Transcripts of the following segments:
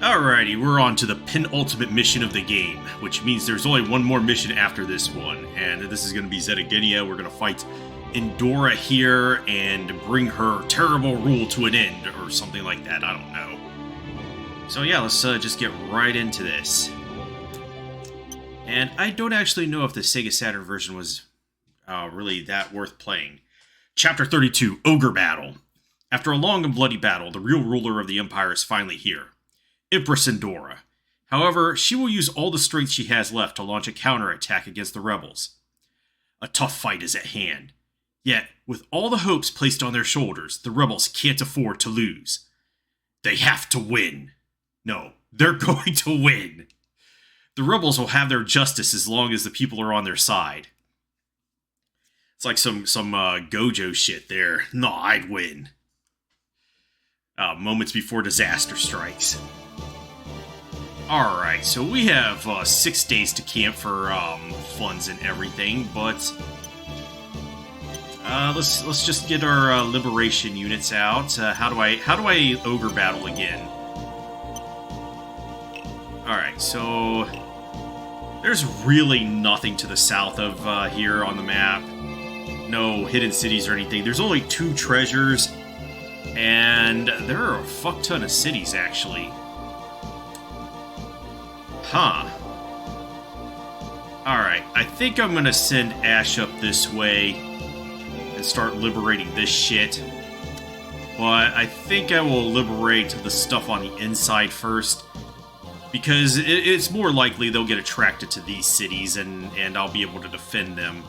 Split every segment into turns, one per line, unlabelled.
Alrighty, we're on to the penultimate mission of the game, which means there's only one more mission after this one, and this is going to be Xytegenia. We're going to fight Endora here and bring her terrible rule to an end, or something like that, I don't know. So yeah, let's just get right into this. And I don't actually know if the Sega Saturn version was really that worth playing. Chapter 32, Ogre Battle. After a long and bloody battle, the real ruler of the Empire is finally here. Empress Endora. However, she will use all the strength she has left to launch a counterattack against the rebels. A tough fight is at hand. Yet, with all the hopes placed on their shoulders, the rebels can't afford to lose. They have to win. No, they're going to win. The rebels will have their justice as long as the people are on their side. It's like some Gojo shit there. No, I'd win. Moments before disaster strikes. Alright, so we have 6 days to camp for funds and everything, but let's just get our liberation units out. How do I ogre battle again? Alright, so there's really nothing to the south of here on the map. No hidden cities or anything. There's only 2 treasures, and there are a fuck ton of cities actually. Huh. Alright, I think I'm gonna send Ash up this way and start liberating this shit. But I think I will liberate the stuff on the inside first, because it's more likely they'll get attracted to these cities and I'll be able to defend them.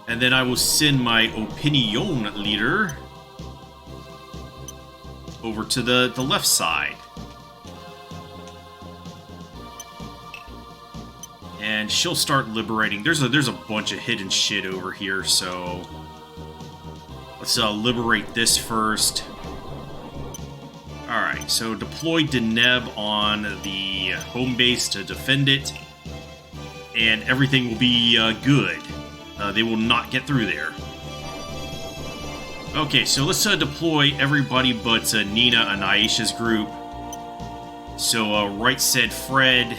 And then I will send my opinion leader over to the left side. And she'll start liberating. There's a bunch of hidden shit over here, so let's liberate this first. Alright, so deploy Deneb on the home base to defend it, and everything will be good. They will not get through there. Okay, so let's deploy everybody but Nina and Aisha's group. So, right said Fred,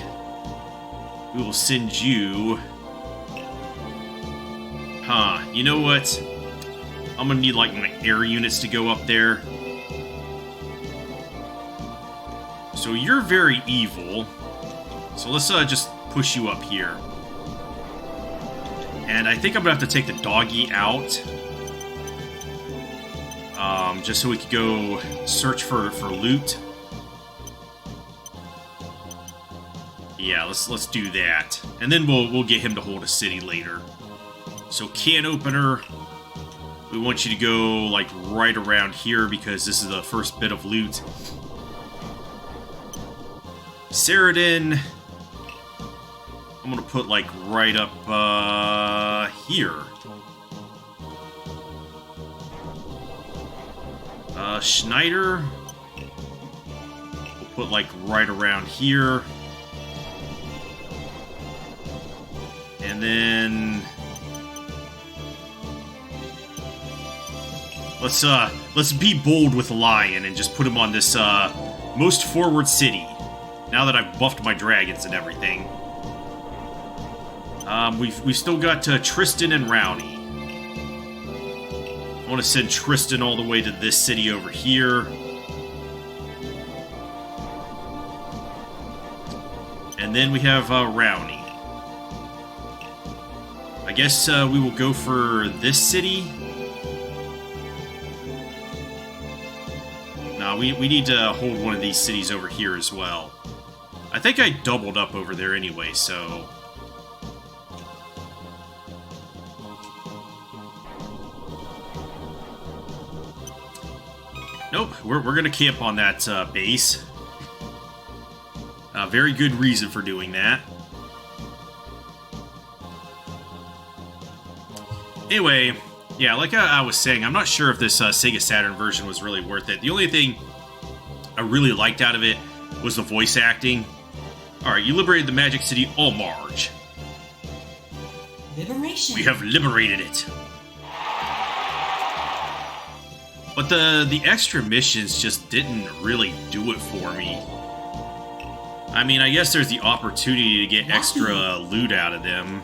we will send you... Huh, you know what? I'm gonna need, like, my air units to go up there. So you're very evil. So let's just push you up here. And I think I'm gonna have to take the doggy out. Just so we could go search for loot. Yeah, let's do that. And then we'll get him to hold a city later. So can opener, we want you to go like right around here because this is the first bit of loot. Saradin, I'm gonna put like right up here. Schneider, we'll put like right around here. And then let's be bold with Lion and just put him on this most forward city. Now that I've buffed my dragons and everything. We've still got Tristan and Rowney. I want to send Tristan all the way to this city over here. And then we have Rowney. I guess we will go for this city. No, we need to hold one of these cities over here as well. I think I doubled up over there anyway, so... Nope, we're gonna camp on that base. Very good reason for doing that. Anyway, yeah, like I was saying, I'm not sure if this Sega Saturn version was really worth it. The only thing I really liked out of it was the voice acting. Alright, you liberated the Magic City Almarge.
Liberation.
We have liberated it. But the extra missions just didn't really do it for me. I mean, I guess there's the opportunity to get extra loot out of them.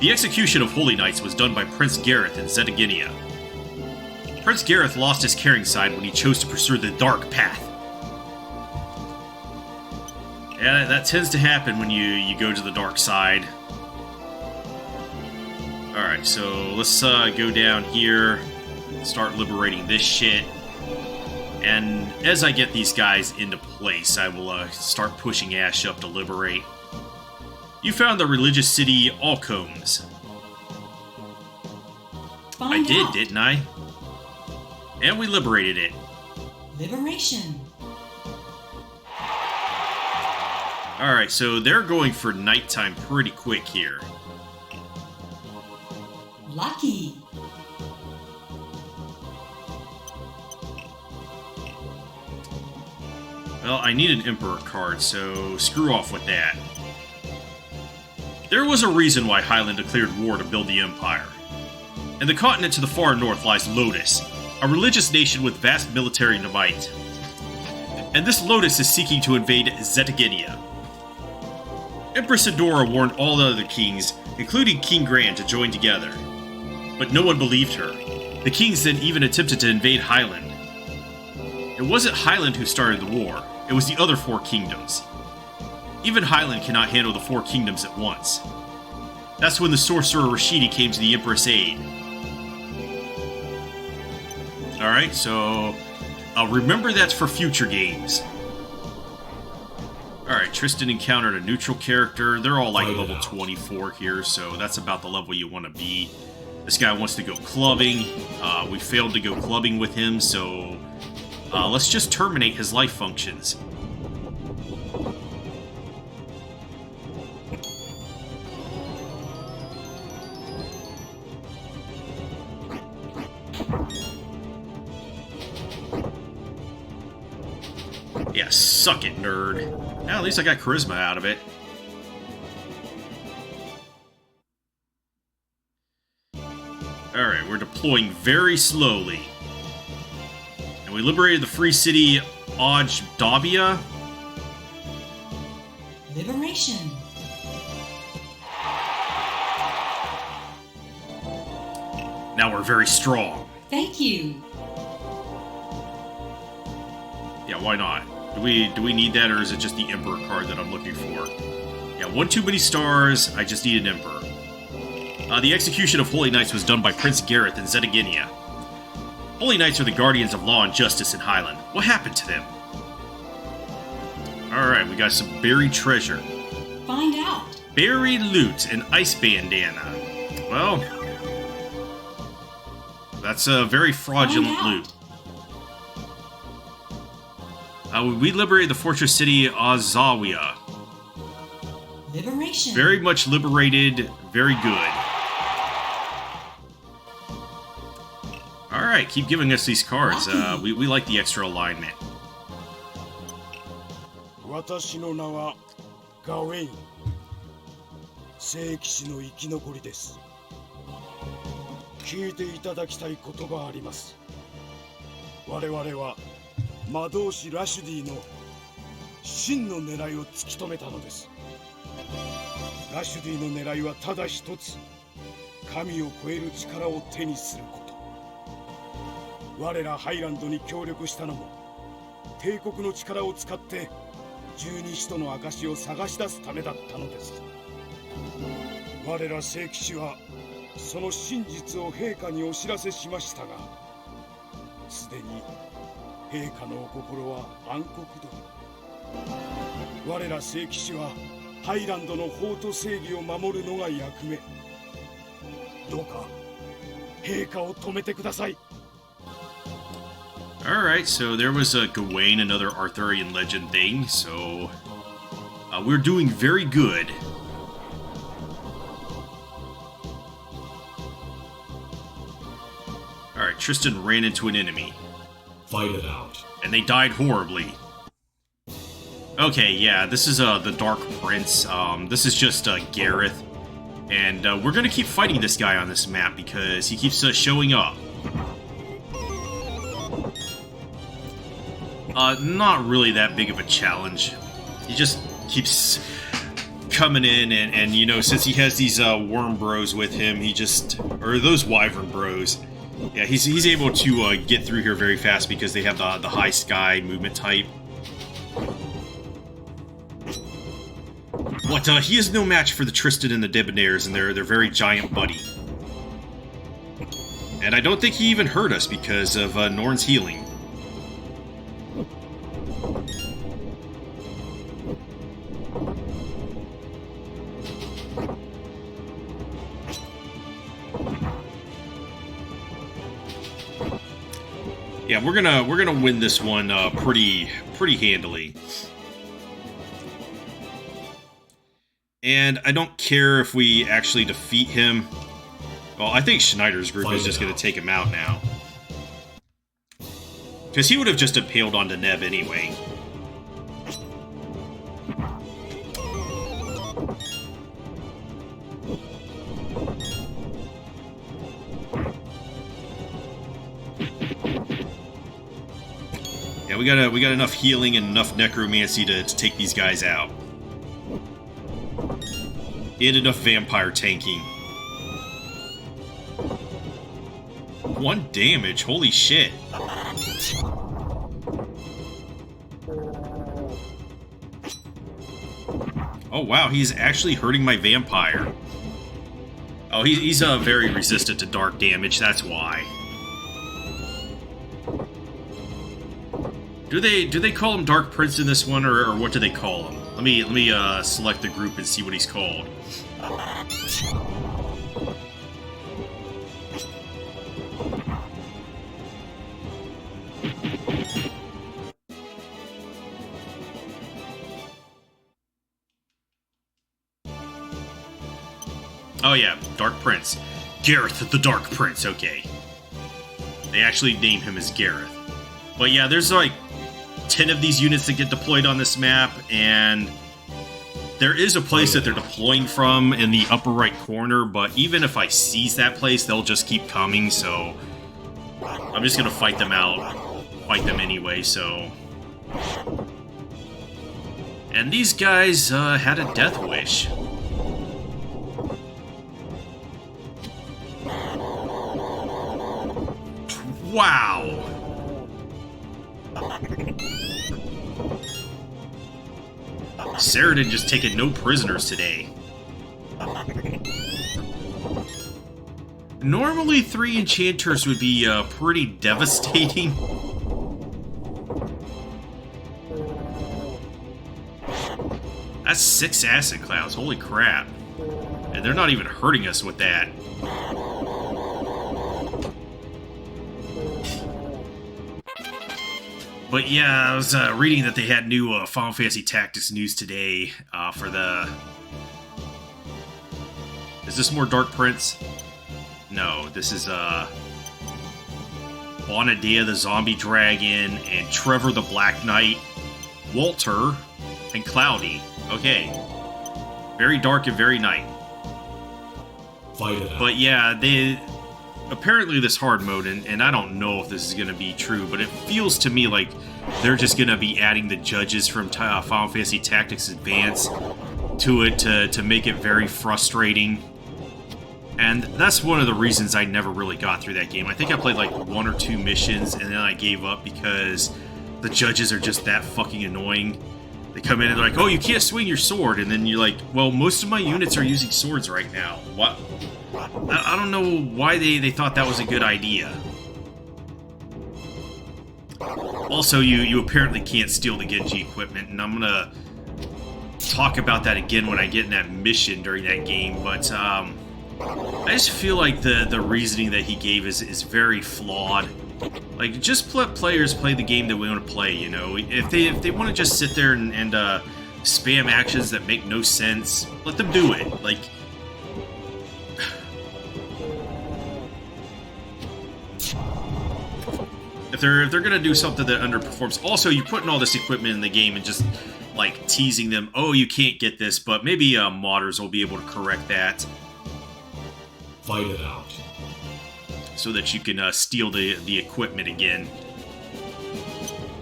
The execution of Holy Knights was done by Prince Gareth in Xytegenia. Prince Gareth lost his caring side when he chose to pursue the dark path. Yeah, that tends to happen when you go to the dark side. Alright, so let's go down here, start liberating this shit. And as I get these guys into place, I will start pushing Ash up to liberate. You found the religious city Alcombs. I did, didn't I? And we liberated it.
Liberation.
Alright, so they're going for nighttime pretty quick here.
Lucky.
Well, I need an Emperor card, so screw off with that. There was a reason why Highland declared war to build the Empire. In the continent to the far north lies Lotus, a religious nation with vast military might. And this Lotus is seeking to invade Xytegenia. Empress Endora warned all the other kings, including King Grand, to join together. But no one believed her. The kings then even attempted to invade Highland. It wasn't Highland who started the war, it was the other four kingdoms. Even Highland cannot handle the four kingdoms at once. That's when the sorcerer Rashidi came to the Empress' aid. Alright, so remember that's for future games. Alright, Tristan encountered a neutral character. They're all like level 24 here, so that's about the level you want to be. This guy wants to go clubbing. We failed to go clubbing with him, so let's just terminate his life functions. Yeah, suck it, nerd. Well, at least I got charisma out of it. Alright, we're deploying very slowly. And we liberated the free city Ojdabia.
Liberation.
Now we're very strong.
Thank you.
Yeah, why not? Do we need that, or is it just the Emperor card that I'm looking for? Yeah, one too many stars. I just need an Emperor. The execution of Holy Knights was done by Prince Gareth in Xytegenia. Holy Knights are the guardians of law and justice in Highland. What happened to them? Alright, we got some buried treasure.
Find out.
Buried loot and ice bandana. Well, that's a very fraudulent loot. We liberated the fortress city Azawia.
Liberation.
Very much liberated. Very good. Alright, keep giving us these cards. We like the extra alignment.
私の名はガウェイン。聖騎士の生き残りです。聞いていただきたいことがあります。我々は魔導士ラシュディの真の狙いを突き止めたのです。ラシュディの狙いはただ一つ、神を超える力を手にすること。我らハイランドに協力したのも、帝国の力を使って十二使徒の証を探し出すためだったのです。我ら聖騎士はその真実を陛下にお知らせしましたが、すでに陛下のお心は暗黒度。我ら聖騎士はハイランドの法と正義を守るのが役目。どうか陛下を止めてください。
Alright, so there was Gawain, another Arthurian legend thing, so we're doing very good. Alright, Tristan ran into an enemy.
Fight it out.
And they died horribly. Okay, yeah, this is the Dark Prince. This is just Gareth. And we're gonna keep fighting this guy on this map because he keeps showing up. Not really that big of a challenge. He just keeps coming in, and you know, since he has these worm bros with him, he just, or those wyvern bros, yeah, he's able to get through here very fast because they have the high sky movement type. But he is no match for the Tristan and the Debonaires and their very giant buddy. And I don't think he even hurt us because of Norn's healing. Yeah, we're gonna win this one pretty handily. And I don't care if we actually defeat him. Well, I think Schneider's group is just going to take him out now. Because he would have just impaled onto Neb anyway. Yeah, we got enough healing and enough necromancy to take these guys out. And enough vampire tanking. 1 damage, holy shit. Oh wow, he's actually hurting my vampire. Oh, he's very resistant to dark damage, that's why. Do they call him Dark Prince in this one, or what do they call him? Let me select the group and see what he's called. Oh yeah, Dark Prince. Gareth the Dark Prince, okay. They actually name him as Gareth. But yeah, there's like 10 of these units that get deployed on this map, and there is a place that they're deploying from in the upper right corner, but even if I seize that place, they'll just keep coming, so I'm just gonna fight them out. Fight them anyway, so... And these guys had a death wish. Wow! Saradin just taking no prisoners today. Normally 3 enchanters would be pretty devastating. That's 6 acid clouds, holy crap. And they're not even hurting us with that. But yeah, I was reading that they had new Final Fantasy Tactics news today for the... Is this more Dark Prince? No, this is Bonadea the Zombie Dragon, and Trevor the Black Knight, Walter, and Cloudy. Okay. Very dark and very night.
Fight it out.
But yeah, they... Apparently this hard mode, and I don't know if this is going to be true, but it feels to me like they're just going to be adding the judges from Final Fantasy Tactics Advance to it to make it very frustrating. And that's one of the reasons I never really got through that game. I think I played like 1 or 2 missions, and then I gave up because the judges are just that fucking annoying. They come in and they're like, oh, you can't swing your sword, and then you're like, well, most of my units are using swords right now. What? I don't know why they thought that was a good idea. Also, you apparently can't steal the Genji equipment, and I'm gonna talk about that again when I get in that mission during that game, but I just feel like the reasoning that he gave is very flawed. Like, just let players play the game that we want to play, you know? If they want to just sit there and spam actions that make no sense, let them do it. Like... If they're gonna do something that underperforms, also you're putting all this equipment in the game and just like teasing them, oh, you can't get this, but maybe modders will be able to correct that.
Fight it out.
So that you can steal the equipment again.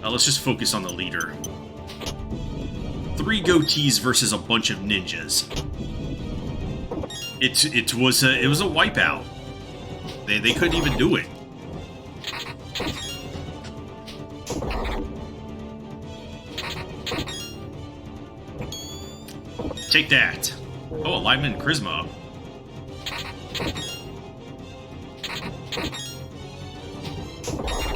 Let's just focus on the leader. 3 goatees versus a bunch of ninjas. It was a wipeout. They couldn't even do it. Take that. Oh, alignment and charisma.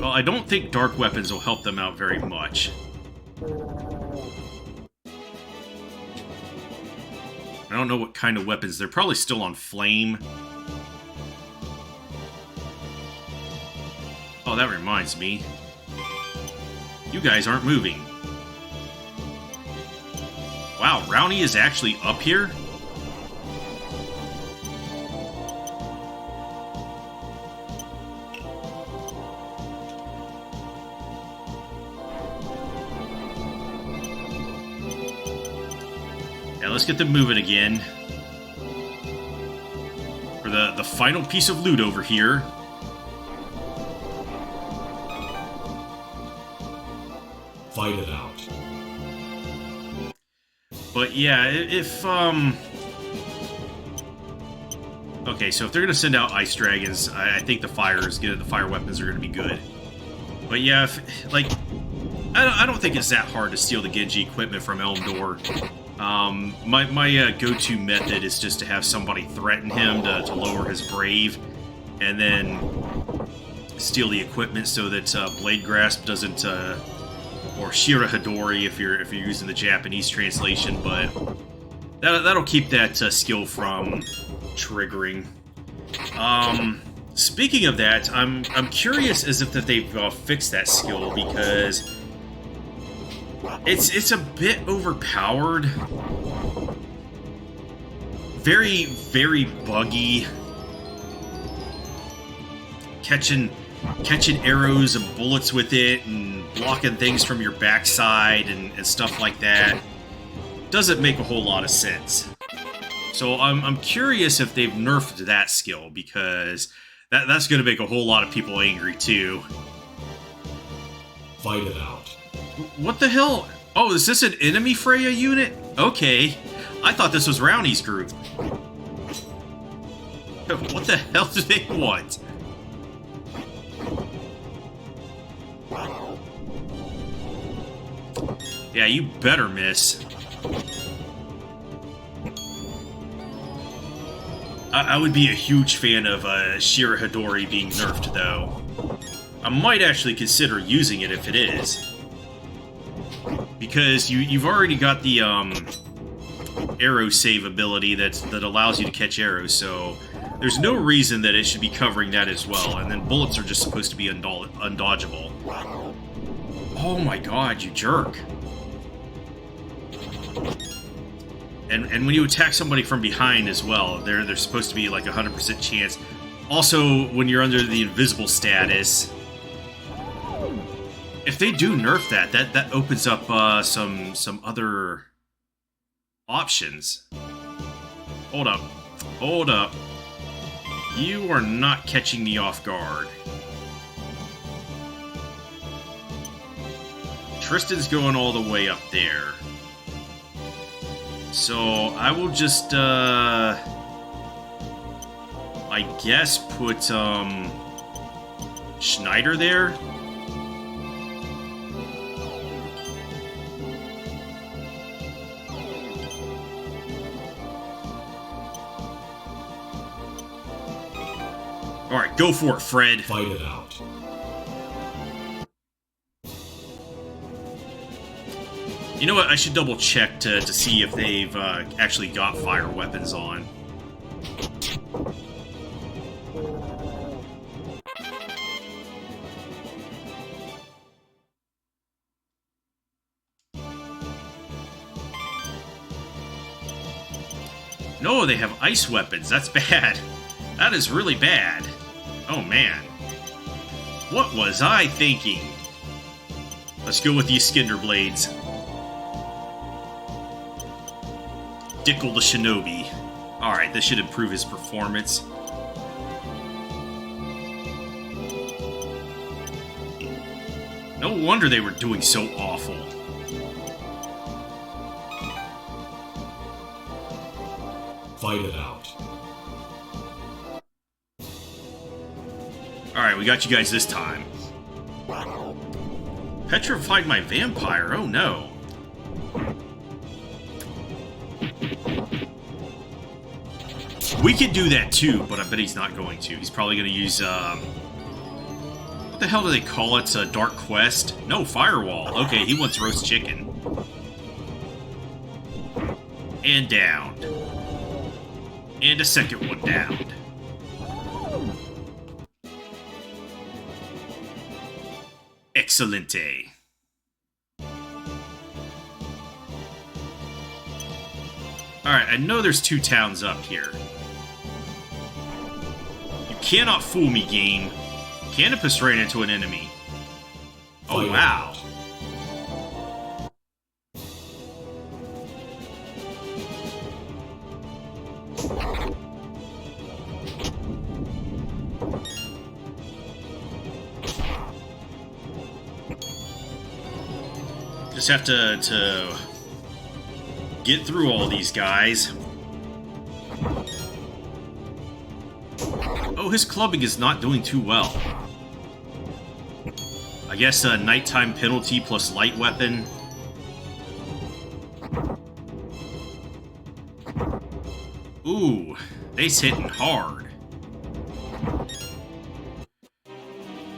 Well, I don't think dark weapons will help them out very much. I don't know what kind of weapons. They're probably still on flame. Oh, that reminds me. You guys aren't moving. Wow, Rowney is actually up here? Yeah, let's get them moving again. For the final piece of loot over here.
Fight it out.
But yeah, if okay, so if they're gonna send out ice dragons, I think the fire weapons are gonna be good. But yeah, like I don't think it's that hard to steal the Genji equipment from Elmdor. My go-to method is just to have somebody threaten him to lower his brave, and then steal the equipment so that Blade Grasp doesn't. Or Shira Hidori if you're using the Japanese translation, but that'll keep that skill from triggering. Speaking of that, I'm curious as if that they've fixed that skill, because it's a bit overpowered, very buggy, catching arrows and bullets with it, and blocking things from your backside and stuff like that. Doesn't make a whole lot of sense. So I'm curious if they've nerfed that skill, because that's going to make a whole lot of people angry too.
Fight it out.
What the hell? Oh, is this an enemy Freya unit? Okay. I thought this was Rowney's group. What the hell do they want? Yeah, you better miss. I would be a huge fan of Shira Hidori being nerfed, though. I might actually consider using it if it is. Because you've already got the arrow save ability that allows you to catch arrows, so there's no reason that it should be covering that as well. And then bullets are just supposed to be undodgeable. Oh my god, you jerk. And when you attack somebody from behind as well, there's supposed to be like a 100% chance. Also, when you're under the invisible status, if they do nerf that opens up some other options. Hold up. You are not catching me off guard. Tristan's going all the way up there. So, I will just, I guess put, Schneider there? Alright, go for it, Fred.
Fight it out.
You know what? I should double check to see if they've actually got fire weapons on. No, they have ice weapons. That's bad. That is really bad. Oh man. What was I thinking? Let's go with these Skinder Blades. Dickle the Shinobi. Alright, this should improve his performance. No wonder they were doing so awful.
Fight it out.
Alright, we got you guys this time. Petrified my vampire, oh no. We could do that too, but I bet he's not going to. He's probably going to use, what the hell do they call it? Dark Quest? No, Firewall. Okay, he wants roast chicken. And downed. And a second one downed. Excelente. Alright, I know there's 2 towns up here. You cannot fool me, game. Canopus ran into an enemy. Oh, wow. Just have to get through all these guys. Oh, his clubbing is not doing too well. I guess a nighttime penalty plus light weapon. Ooh, they's hitting hard.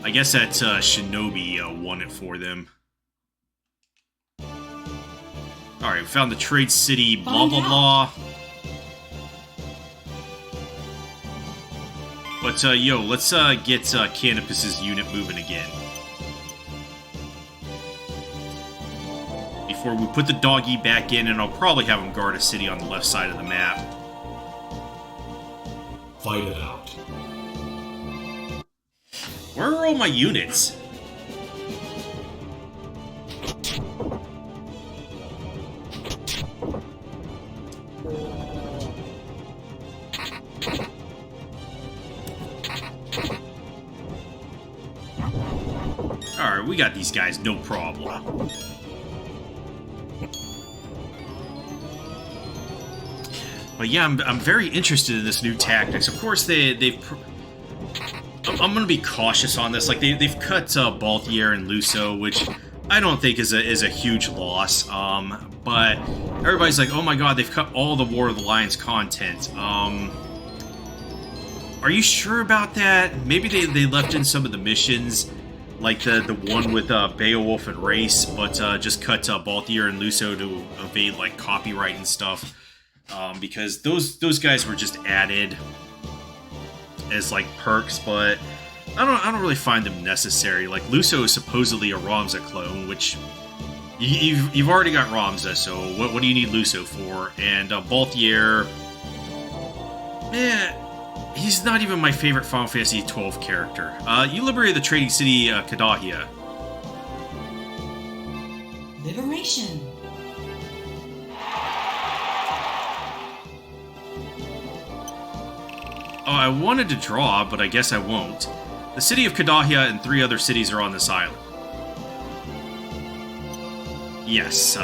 I guess that Shinobi won it for them. Alright, we found the trade city, blah blah blah. But, yo, let's get Canopus's unit moving again. Before we put the doggy back in, and I'll probably have him guard a city on the left side of the map.
Fight it out.
Where are all my units? Alright, we got these guys, no problem. But yeah, I'm very interested in this new tactics. Of course, they've... I'm gonna be cautious on this. Like, they've cut Balthier and Luso, which I don't think is a huge loss. But everybody's like, oh my god, they've cut all the War of the Lions content. Are you sure about that? Maybe they left in some of the missions, like the one with Beowulf and Race, but just cut Balthier and Luso to evade like copyright and stuff. Because those guys were just added as like perks, but I don't really find them necessary. Like Luso is supposedly a Ramza clone, which you've already got Ramza, so what do you need Luso for? And Balthier, he's not even my favorite Final Fantasy XII character. You liberated the trading city Xytegenia.
Liberation.
Oh, I wanted to draw, but I guess I won't. The city of Xytegenia and 3 other cities are on this island. Yes,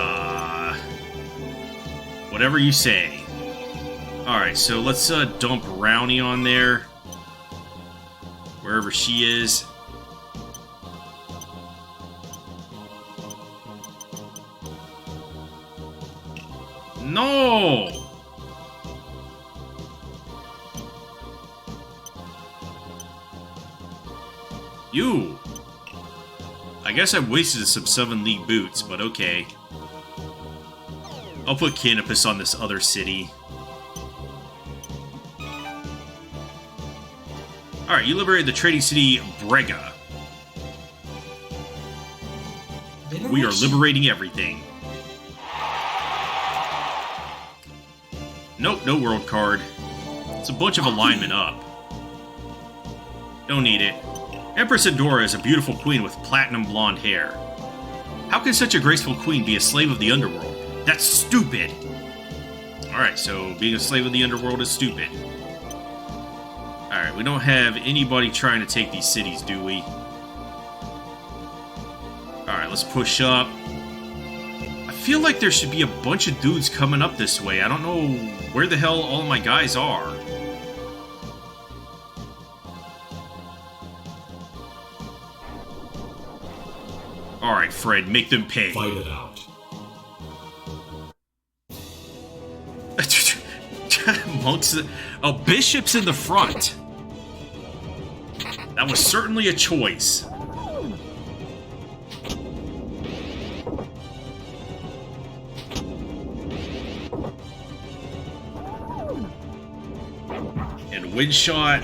whatever you say. Alright, so let's dump Rowney on there. Wherever she is. No! You! I guess I wasted some 7 League boots, but okay. I'll put Canopus on this other city. Alright, you liberated the trading city Brega. We are liberating everything. Nope, no world card. It's a bunch of alignment up. Don't need it. Empress Endora is a beautiful queen with platinum blonde hair. How can such a graceful queen be a slave of the underworld? That's stupid! Alright, so being a slave of the underworld is stupid. Alright, we don't have anybody trying to take these cities, do we? let's push up. I feel like there should be a bunch of dudes coming up this way. I don't know where the hell all of my guys are. Alright, Fred, make them pay.
Fight it out.
Monks... Oh, Bishop's in the front. That was certainly a choice. And wind shot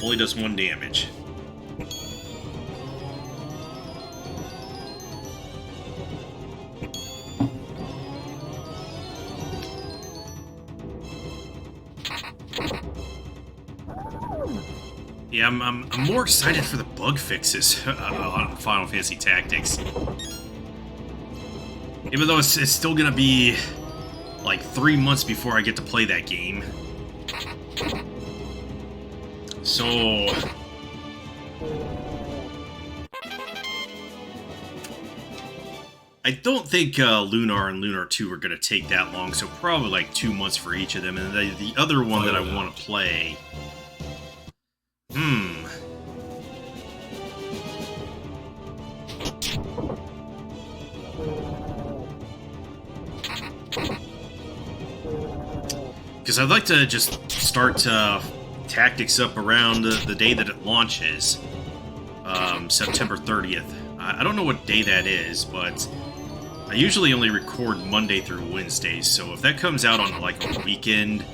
only does 1 damage. Yeah, I'm more excited for the bug fixes on Final Fantasy Tactics. Even though it's still gonna be like 3 months before I get to play that game. So... I don't think Lunar and Lunar 2 are gonna take that long, so probably like 2 months for each of them. And the other one that I want to play... Because I'd like to just start Tactics up around the day that it launches. September 30th. I don't know what day that is, but I usually only record Monday through Wednesdays, so if that comes out on like a weekend,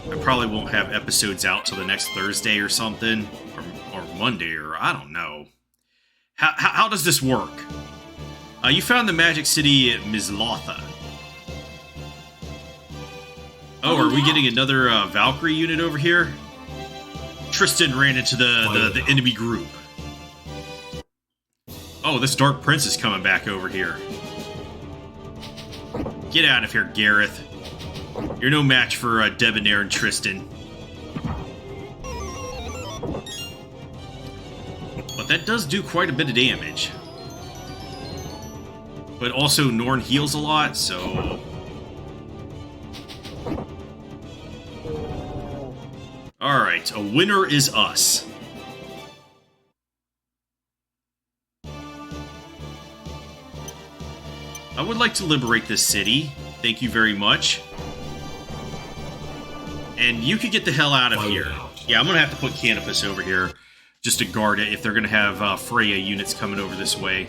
I probably won't have episodes out till the next Thursday or something, or Monday, or I don't know. How does this work? You found the Magic City at Mizlotha. Oh, are we getting another Valkyrie unit over here? Tristan ran into the enemy group. Oh, this Dark Prince is coming back over here. Get out of here, Gareth. You're no match for Debonair and Tristan. But that does do quite a bit of damage. But also Norn heals a lot, so... Alright, a winner is us. I would like to liberate this city. Thank you very much. And you could get the hell out of here. Yeah, I'm gonna have to put Canopus over here just to guard it if they're gonna have Freya units coming over this way.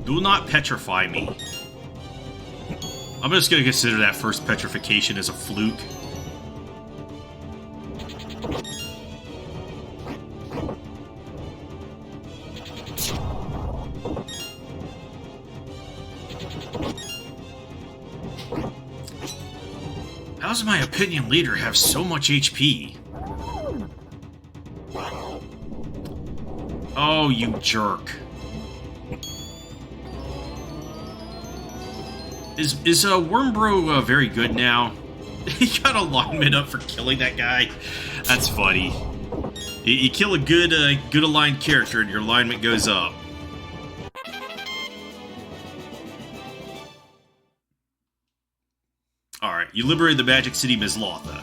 Do not petrify me. I'm just gonna consider that first petrification as a fluke. How does my opinion leader have so much HP? Oh, you jerk. Is Wormbro very good now? He got alignment up for killing that guy. That's funny. You kill a good aligned character and your alignment goes up. Alright, you liberated the Magic City Mizlotha.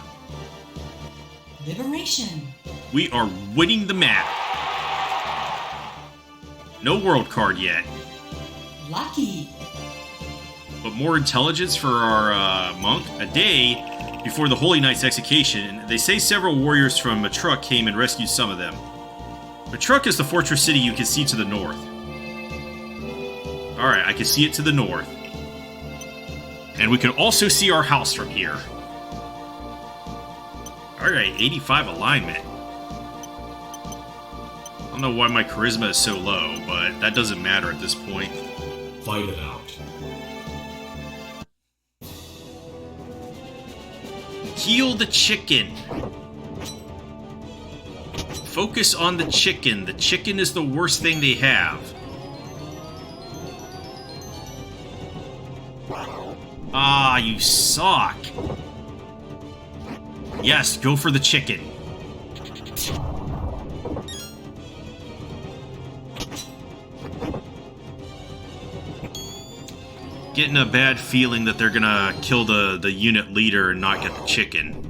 Liberation.
We are winning the map. No world card yet.
Lucky.
But more intelligence for our monk. A day before the Holy Knight's execution, they say several warriors from Matruk came and rescued some of them. Matruk is the fortress city you can see to the north. Alright, I can see it to the north. And we can also see our house from here. Alright, 85 alignment. I don't know why my charisma is so low, but that doesn't matter at this point.
Fight it out.
Heal the chicken. Focus on the chicken. The chicken is the worst thing they have. Ah, you suck. Yes, go for the chicken. Getting a bad feeling that they're gonna kill the unit leader and not get the chicken.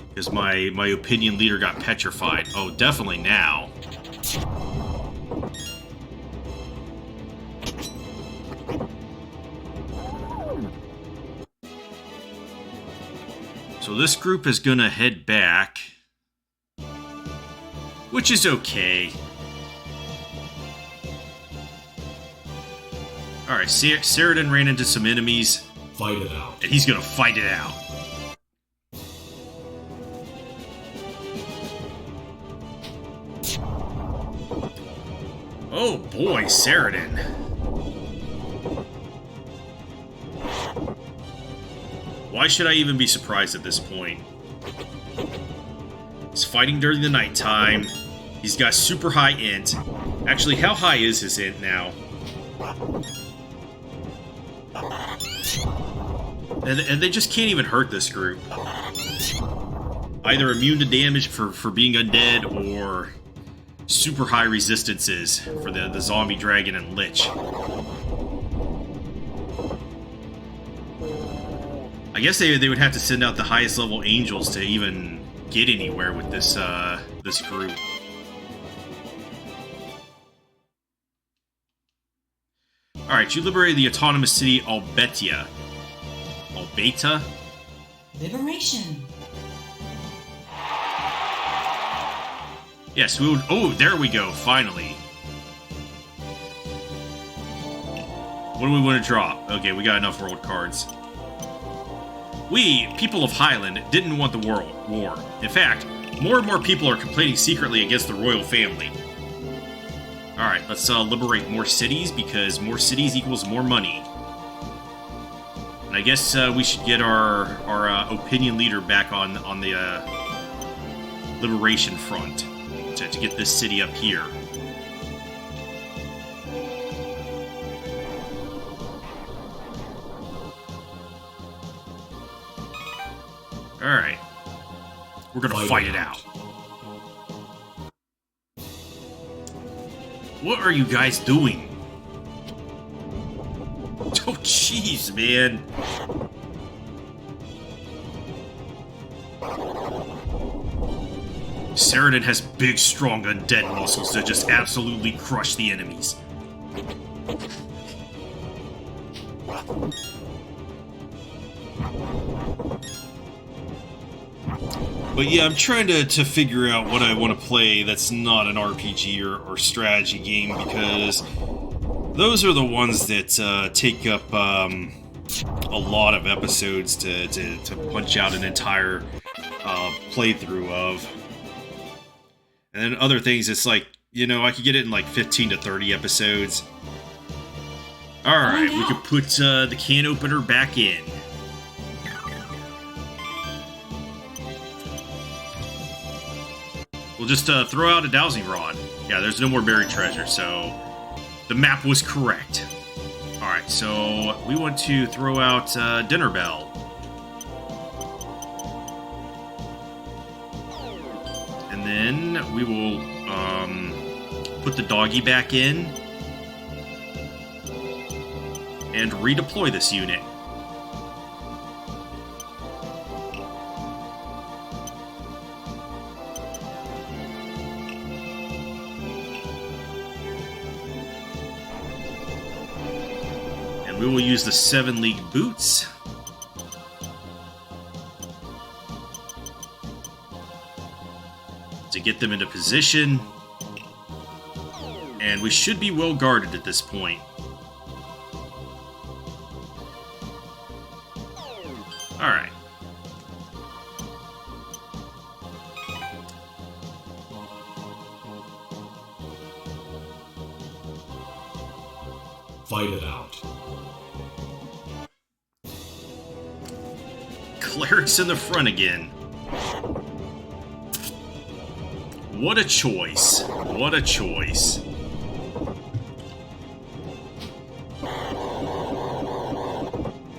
Because my opinion leader got petrified. Oh, definitely now. So this group is gonna head back. Which is okay. Alright, Ceridan ran into some enemies.
Fight it out.
And he's gonna fight it out. Oh boy, Ceridan. Why should I even be surprised at this point? He's fighting during the nighttime. He's got super high int. Actually, how high is his int now? And they just can't even hurt this group. Either immune to damage for being undead, or super high resistances for the zombie dragon and lich. I guess they would have to send out the highest level angels to even get anywhere with this this group. Alright, you liberated the autonomous city Albetia. Albeta?
Liberation.
Yes, we would. Oh, there we go, finally. What do we want to drop? Okay, we got enough world cards. We, people of Highland, didn't want the war. In fact, more and more people are complaining secretly against the royal family. Alright, let's liberate more cities, because more cities equals more money. And I guess we should get our opinion leader back on the liberation front to get this city up here. Alright. We're gonna fight it out. What are you guys doing? Oh, jeez, man. Ceridan has big, strong, undead muscles that just absolutely crush the enemies. But yeah, I'm trying to figure out what I want to play that's not an RPG or strategy game, because those are the ones that take up a lot of episodes to punch out an entire playthrough of. And then other things, it's like, you know, I could get it in like 15 to 30 episodes. Alright, we could put the can opener back in. We'll just throw out a dowsing rod. Yeah, there's no more buried treasure, so the map was correct. Alright, so we want to throw out Dinner Bell. And then we will put the doggy back in and redeploy this unit. We will use the 7 League Boots. To get them into position. And we should be well guarded at this point. Alright.
Fight it out.
Clerics in the front again. What a choice. What a choice.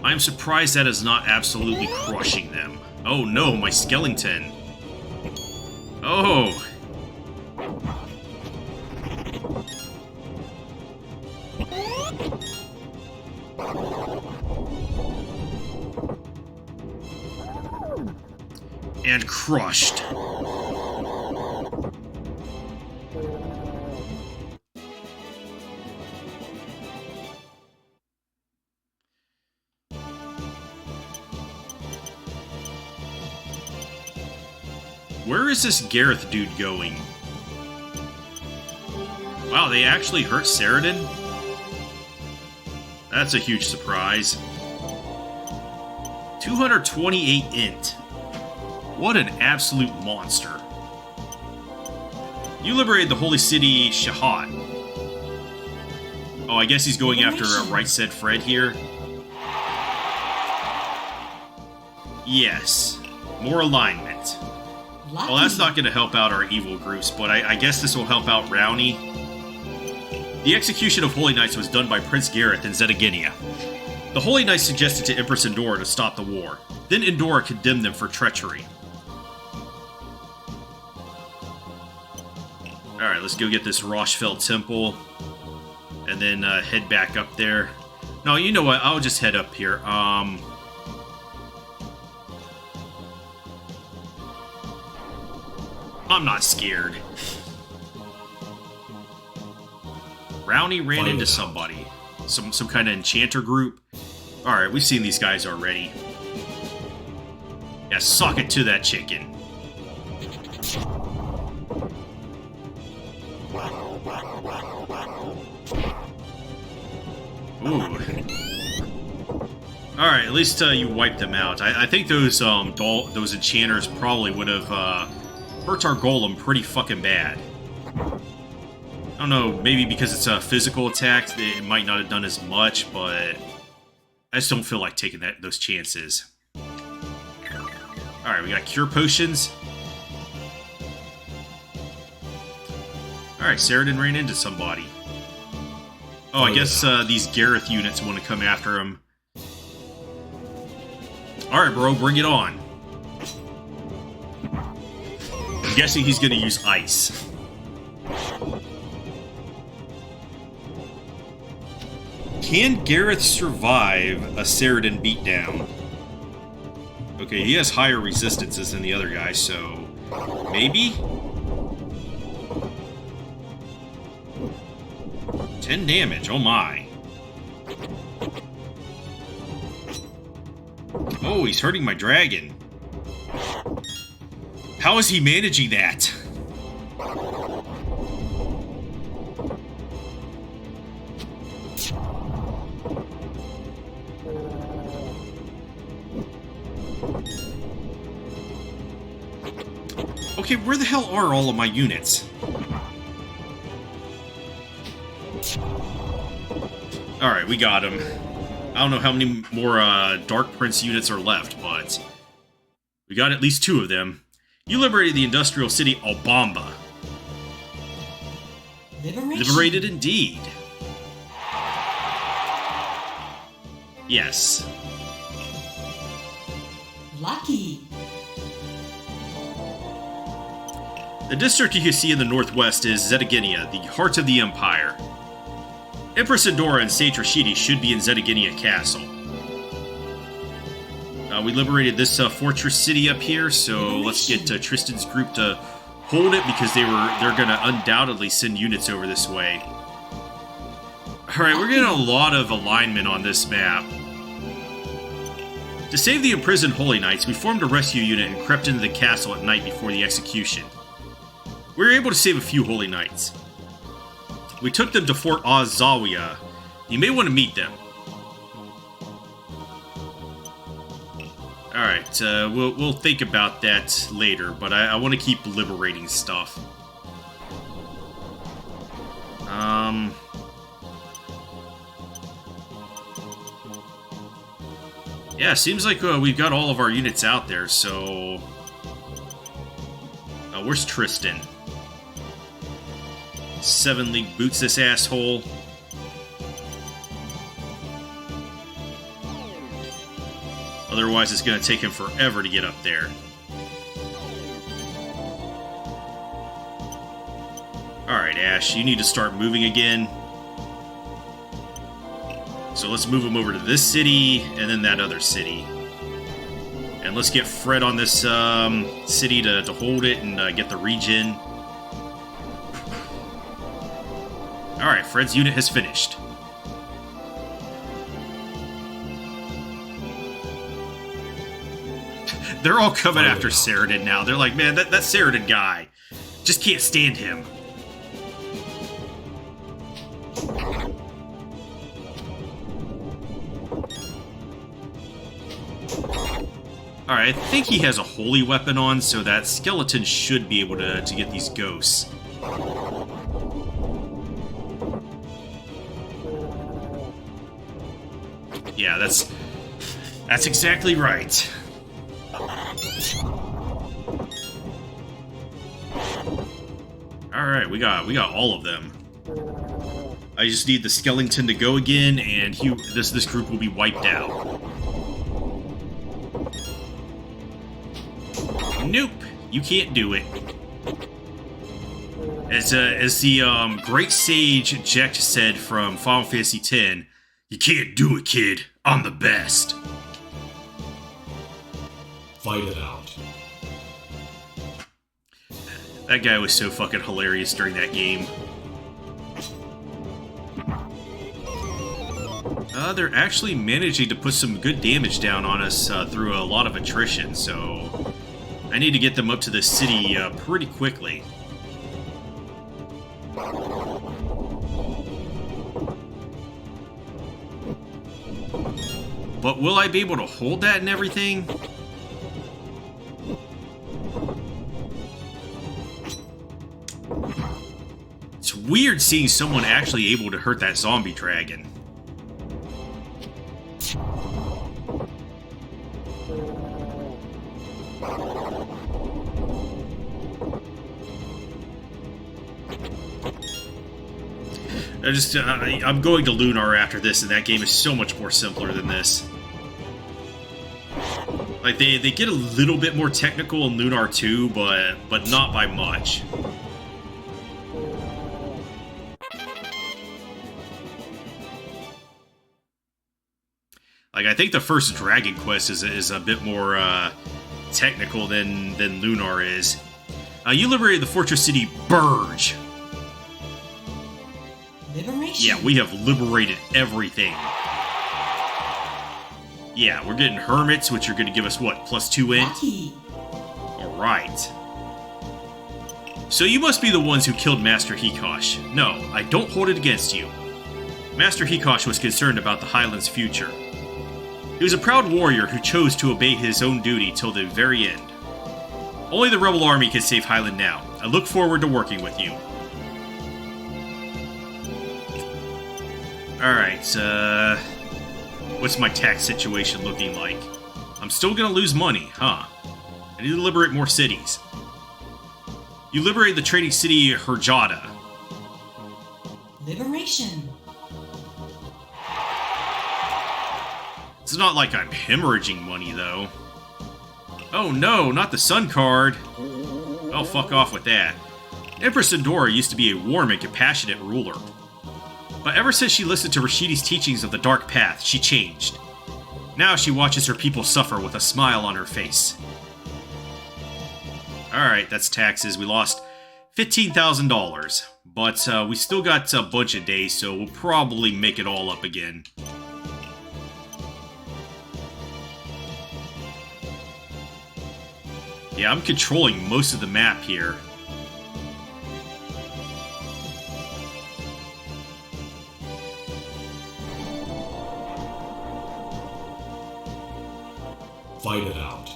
I'm surprised that is not absolutely crushing them. Oh no, my skeleton. Oh. And crushed. Where is this Gareth dude going? Wow, they actually hurt Saradin? That's a huge surprise. 228 int. What an absolute monster. You liberated the holy city Shahad. Oh, I guess he's going after Right Said Fred here. Yes. More alignment. Well, that's not going to help out our evil groups, but I guess this will help out Rowney. The execution of Holy Knights was done by Prince Gareth in Xytegenia. The Holy Knights suggested to Empress Endora to stop the war. Then Endora condemned them for treachery. Alright, let's go get this Roshfeld Temple. And then head back up there. No, you know what? I'll just head up here. I'm not scared. Rowney ran into somebody. Some kind of enchanter group. Alright, we've seen these guys already. Yeah, sock it to that chicken. Ooh. Alright, at least you wiped them out. I think those enchanters probably would have hurt our golem pretty fucking bad. I don't know, maybe because it's a physical attack, it might not have done as much, but I just don't feel like taking those chances. Alright, we got cure potions. Alright, Saradin ran into somebody. Oh, I guess these Gareth units want to come after him. Alright, bro, bring it on. I'm guessing he's going to use ice. Can Gareth survive a Saradin beatdown? Okay, he has higher resistances than the other guy, so maybe? 10 damage, oh my. Oh, he's hurting my dragon. How is he managing that? Okay, where the hell are all of my units? Alright, we got him. I don't know how many more Dark Prince units are left, but we got at least 2 of them. You liberated the industrial city Albamba. Liberated indeed. Yes.
Lucky.
The district you can see in the northwest is Xytegenia, the heart of the Empire. Empress Endora and Sage Rashidi should be in Xytegenia Castle. We liberated this fortress city up here, so let's get Tristan's group to hold it because they're gonna undoubtedly send units over this way. Alright, we're getting a lot of alignment on this map. To save the imprisoned Holy Knights, we formed a rescue unit and crept into the castle at night before the execution. We were able to save a few Holy Knights. We took them to Fort Ozawiya. You may want to meet them. Alright, we'll think about that later, but I want to keep liberating stuff. Yeah, seems like we've got all of our units out there, so... where's Tristan? 7 League boots this asshole. Otherwise, it's going to take him forever to get up there. Alright, Ash, you need to start moving again. So let's move him over to this city, and then that other city. And let's get Fred on this city to hold it and get the regen. Alright, Fred's unit has finished. They're all coming after Saradin now. They're like, man, that Saradin guy. Just can't stand him. Alright, I think he has a holy weapon on, so that skeleton should be able to get these ghosts. Yeah, that's exactly right. Alright, we got all of them. I just need the skeleton to go again, and this group will be wiped out. Nope, you can't do it. As the great sage Jack said from Final Fantasy X, you can't do it, kid. I'm the best.
Fight it out.
That guy was so fucking hilarious during that game. They're actually managing to put some good damage down on us through a lot of attrition, so I need to get them up to the city pretty quickly. But will I be able to hold that and everything? It's weird seeing someone actually able to hurt that zombie dragon. I'm going to Lunar after this, and that game is so much more simpler than this. Like, they get a little bit more technical in Lunar 2, but not by much. Like, I think the first Dragon Quest is a bit more technical than Lunar is. You liberated the fortress city Burge.
Liberation.
Yeah, we have liberated everything. Yeah, we're getting hermits, which are going to give us, what, +2 int?
Lucky.
Alright. So you must be the ones who killed Master Hikosh. No, I don't hold it against you. Master Hikosh was concerned about the Highlands' future. He was a proud warrior who chose to obey his own duty till the very end. Only the rebel army can save Highland now. I look forward to working with you. Alright, what's my tax situation looking like? I'm still gonna lose money, huh? I need to liberate more cities. You liberated the trading city Herjada.
Liberation.
It's not like I'm hemorrhaging money, though. Oh no, not the Sun card! Oh, fuck off with that. Empress Endora used to be a warm and compassionate ruler. But ever since she listened to Rashidi's teachings of the Dark Path, she changed. Now she watches her people suffer with a smile on her face. Alright, that's taxes. We lost $15,000. But we still got a bunch of days, so we'll probably make it all up again. Yeah, I'm controlling most of the map here.
Fight it out.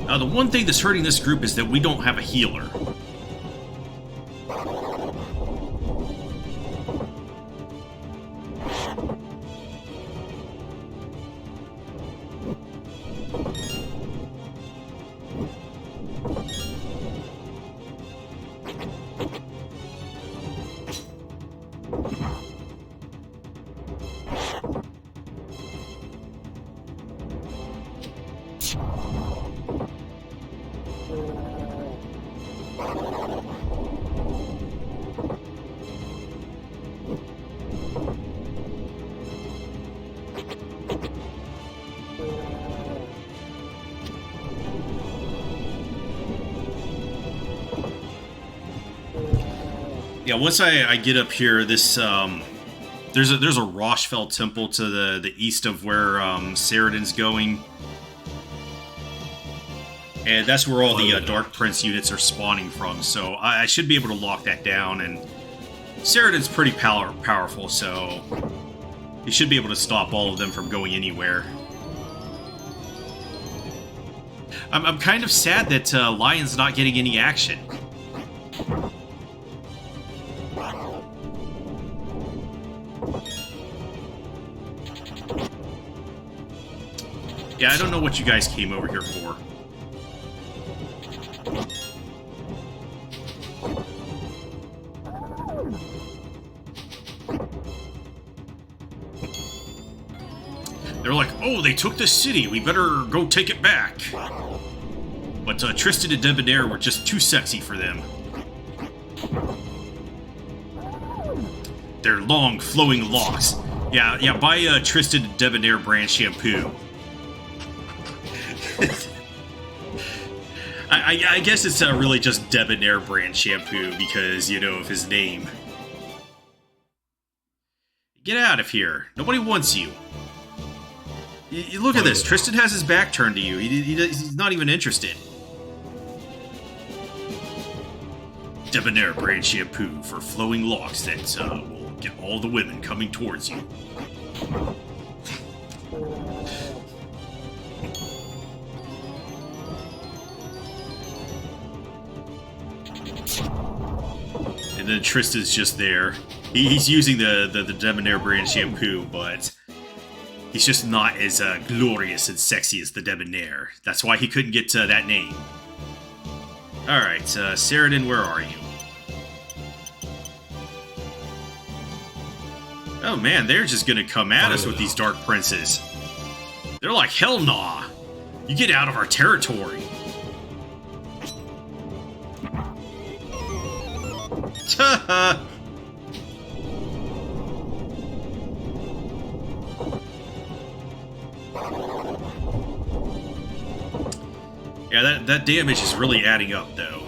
Now, the one thing that's hurting this group is that we don't have a healer. Yeah, once I get up here, this there's a Roshfell temple to the east of where Ceriden's going, and that's where all the Dark Prince units are spawning from. So I should be able to lock that down. And Ceriden's pretty powerful, so he should be able to stop all of them from going anywhere. I'm kind of sad that Lion's not getting any action. Yeah, I don't know what you guys came over here for. They're like, oh, they took the city. We better go take it back. But Tristan and Debonair were just too sexy for them. Their long, flowing locks. Yeah, buy Tristan and Debonair brand shampoo. I guess it's really just Debonair brand shampoo because, you know, of his name. Get out of here. Nobody wants you. You look at this. Tristan has his back turned to you. He's not even interested. Debonair brand shampoo for flowing locks that will get all the women coming towards you. And then Tristan's just there. He's using the Debonair brand shampoo, but he's just not as glorious and sexy as the Debonair. That's why he couldn't get that name. Alright, Ceriden, where are you? Oh man, they're just gonna come at us with these Dark Princes. They're like, hell nah! You get out of our territory! Yeah, that damage is really adding up, though.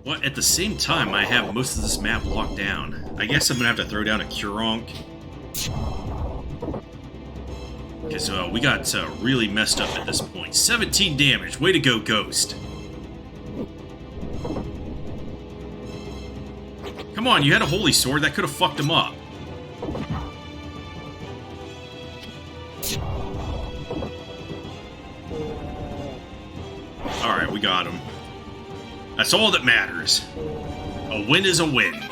But at the same time, I have most of this map locked down. I guess I'm gonna have to throw down a Curonk. Because we got really messed up at this point. 17 damage. Way to go, Ghost. Come on, you had a Holy Sword. That could have fucked him up. Alright, we got him. That's all that matters. A win is a win.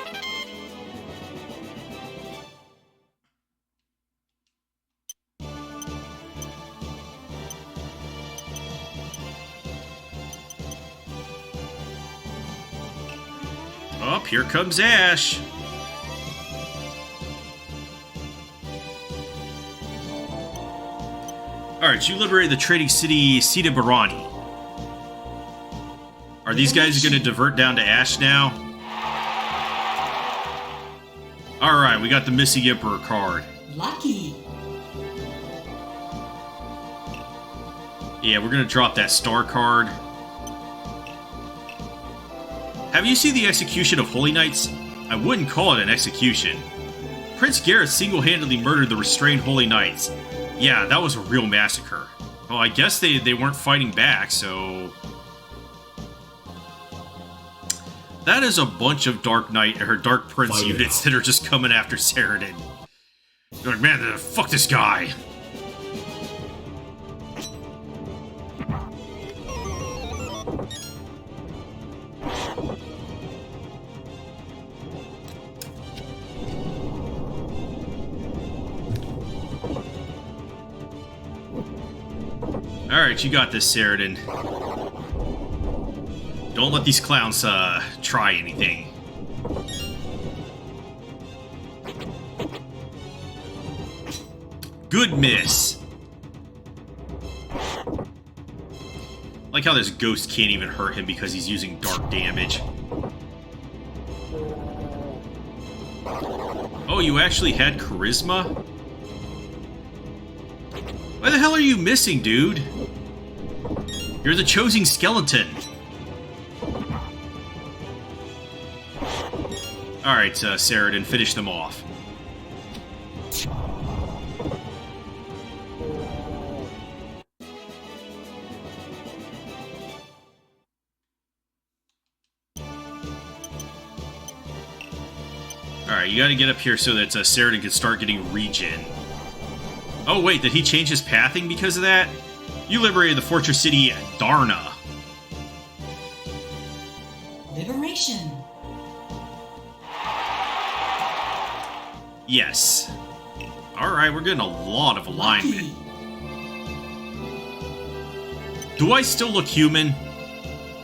Oh, here comes Ash. Alright, you liberated the trading city Xytegenia. Are these guys going to divert down to Ash now? Alright, we got the Missing Emperor card.
Lucky.
Yeah, we're going to drop that star card. Have you seen the execution of Holy Knights? I wouldn't call it an execution. Prince Gareth single-handedly murdered the restrained Holy Knights. Yeah, that was a real massacre. Well, I guess they weren't fighting back, so... That is a bunch of Dark Knight, or Dark Prince units that are just coming after Ceriden. They're like, man, fuck this guy. Alright, you got this, Ceriden. Don't let these clowns, try anything. Good miss. Like how this ghost can't even hurt him because he's using dark damage. Oh Oh, you actually had charisma? Why the hell are you missing, dude? You're the chosen skeleton. Alright, Saradin, finish them off. Alright, you gotta get up here so that Saradin can start getting regen. Oh wait, did he change his pathing because of that? You liberated the fortress city Darna.
Liberation.
Yes. Alright, we're getting a lot of alignment. Do I still look human?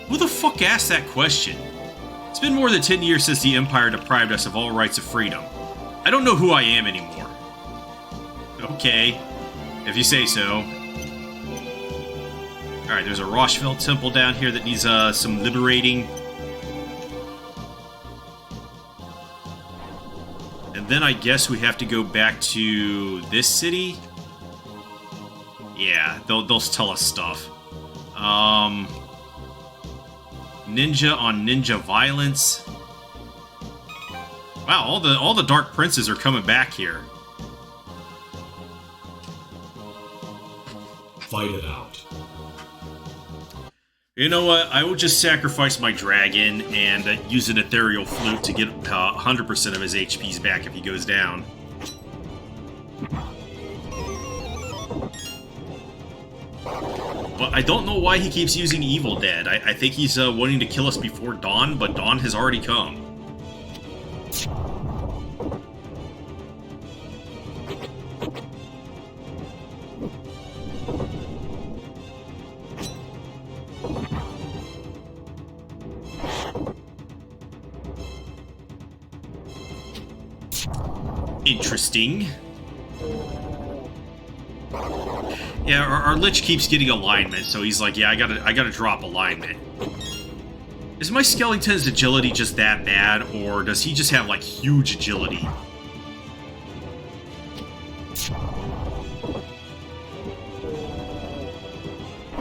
Who the fuck asked that question? It's been more than 10 years since the Empire deprived us of all rights of freedom. I don't know who I am anymore. Okay, if you say so. Alright, there's a Roshville temple down here that needs some liberating. And then I guess we have to go back to this city? Yeah, they'll tell us stuff. Ninja on ninja violence. Wow, all the Dark Princes are coming back here.
Fight it out.
You know what? I will just sacrifice my dragon and use an ethereal flute to get 100% of his HPs back if he goes down. But I don't know why he keeps using Evil Dead. I think he's wanting to kill us before dawn, but dawn has already come. Interesting. Yeah, our Lich keeps getting alignment, so he's like, yeah, I gotta drop alignment. Is my Skeleton's agility just that bad, or does he just have, like, huge agility?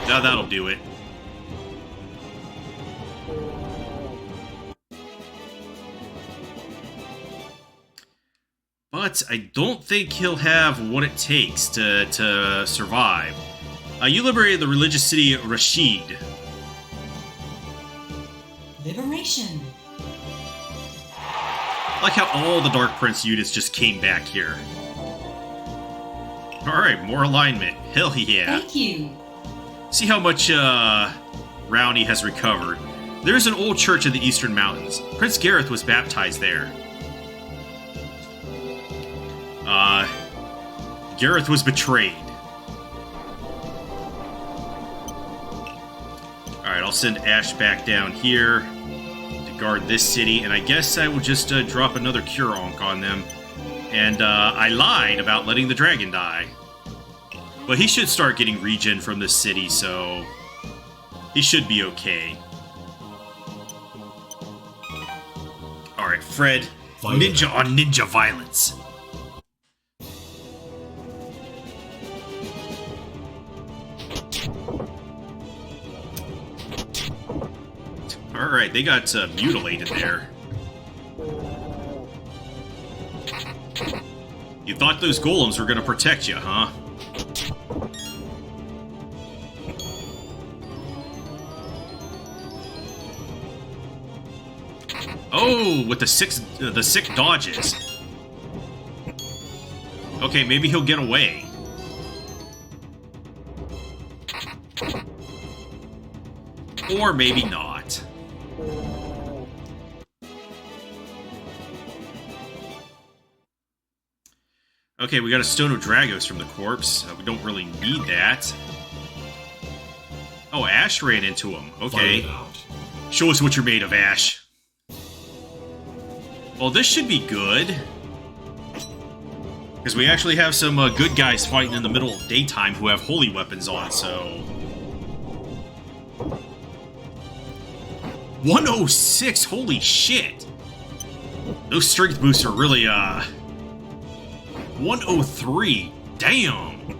No, that'll do it. But I don't think he'll have what it takes to survive. You liberated the religious city Rashid.
Liberation.
Like how all the Dark Prince units just came back here. Alright, more alignment. Hell yeah.
Thank you.
See how much Rowney has recovered. There's an old church in the Eastern Mountains. Prince Gareth was baptized there. Gareth was betrayed. Alright, I'll send Ash back down here to guard this city, and I guess I will just drop another Cure-Onk on them. And I lied about letting the dragon die. But he should start getting regen from this city, so he should be okay. Alright, Fred, ninja on ninja violence. Alright, they got mutilated there. You thought those golems were gonna protect you, huh? Oh, with the sick dodges. Okay, maybe he'll get away. Or maybe not. Okay, we got a Stone of Dragos from the corpse. We don't really need that. Oh, Ash ran into him. Okay. Show us what you're made of, Ash. Well, this should be good. Because we actually have some good guys fighting in the middle of daytime who have holy weapons on, so... 106! Holy shit! Those strength boosts are really, 103. Damn.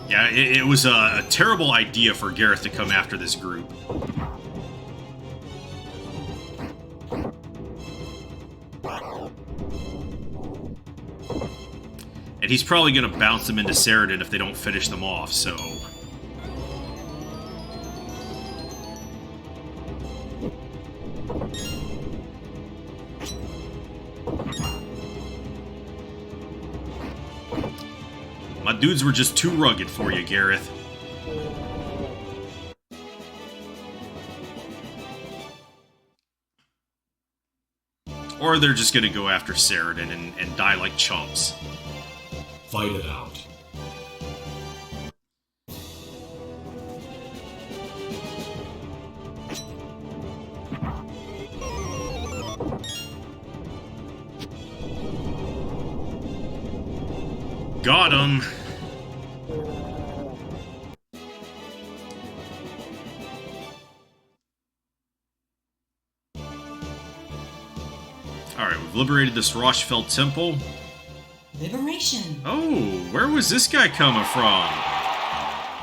Yeah, it was a terrible idea for Gareth to come after this group. And he's probably going to bounce them into Ceradan if they don't finish them off, so... My dudes were just too rugged for you, Gareth. Or they're just gonna go after Ceradan and die like chumps.
Fight it out.
Got him. Alright, we've liberated this Rochefeld Temple.
Liberation.
Oh, where was this guy coming from?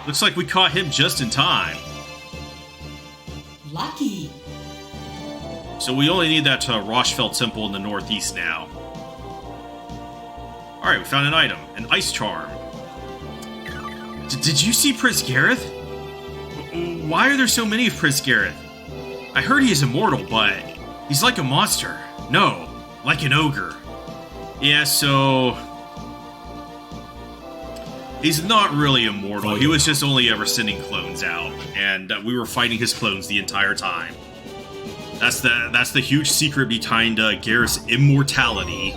Looks like we caught him just in time.
Lucky.
So we only need that Rochefeld Temple in the northeast now. Alright, we found an item. An ice charm. Did you see Prince Gareth? Why are there so many of Prince Gareth? I heard he is immortal, but he's like a monster. No, like an ogre. Yeah, so... he's not really immortal. He was just only ever sending clones out, and we were fighting his clones the entire time. That's the huge secret behind Gareth's immortality.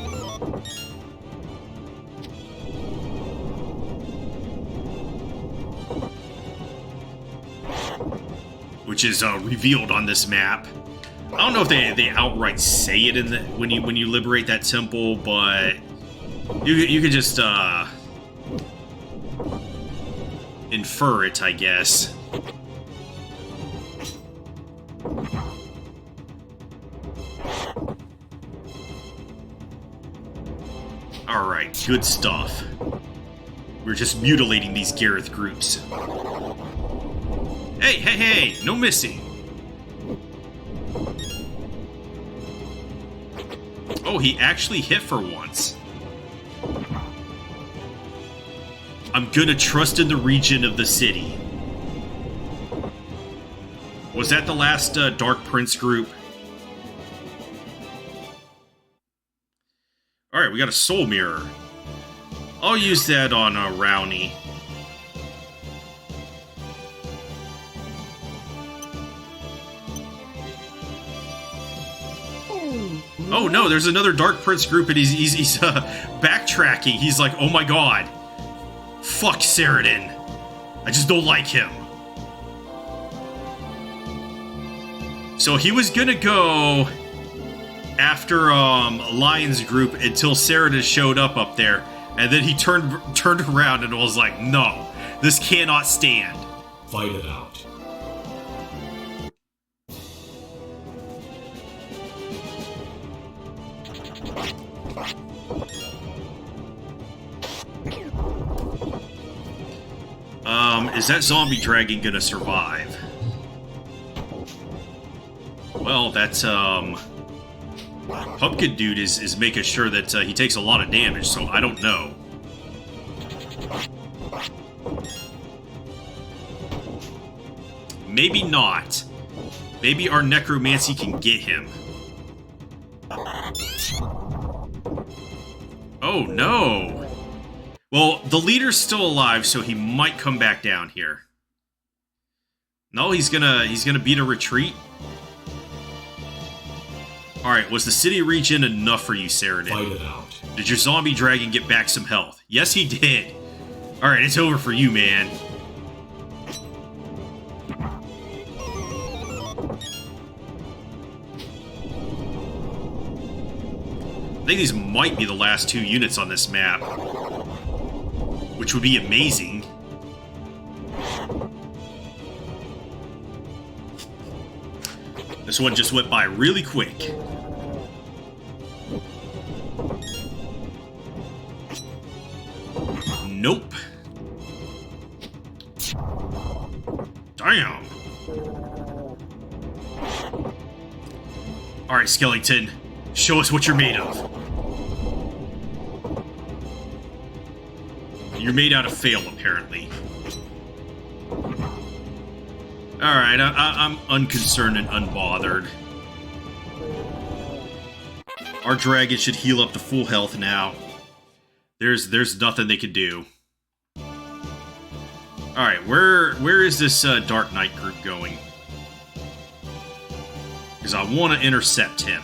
Which is revealed on this map. I don't know if they outright say it in the when you liberate that temple, but you could just infer it, I guess. All right, good stuff. We're just mutilating these Gareth groups. Hey, hey, hey! No missing! Oh, he actually hit for once. I'm gonna trust in the region of the city. Was that the last Dark Prince group? Alright, we got a soul mirror. I'll use that on Rowney. Oh no, there's another Dark Prince group and he's backtracking. He's like, oh my god. Fuck Ceradan. I just don't like him. So he was gonna go after Lion's group until Ceradan showed up there. And then he turned around and was like, no, this cannot stand.
Fight it out.
Is that zombie dragon gonna survive? Well, that's, Pumpkin Dude is making sure that he takes a lot of damage, so I don't know. Maybe not. Maybe our necromancy can get him. Oh, no! Well, the leader's still alive, so he might come back down here. No, he's gonna beat a retreat. Alright, was the city region enough for you, Ceradan?
Fight it out.
Did your zombie dragon get back some health? Yes, he did. Alright, it's over for you, man. I think these might be the last 2 units on this map. Which would be amazing. This one just went by really quick. Nope. Damn. Alright, Skellington. Show us what you're made of. You're made out of fail, apparently. Alright, I'm unconcerned and unbothered. Our dragon should heal up to full health now. There's nothing they can do. Alright, where is this Dark Knight group going? Because I want to intercept him.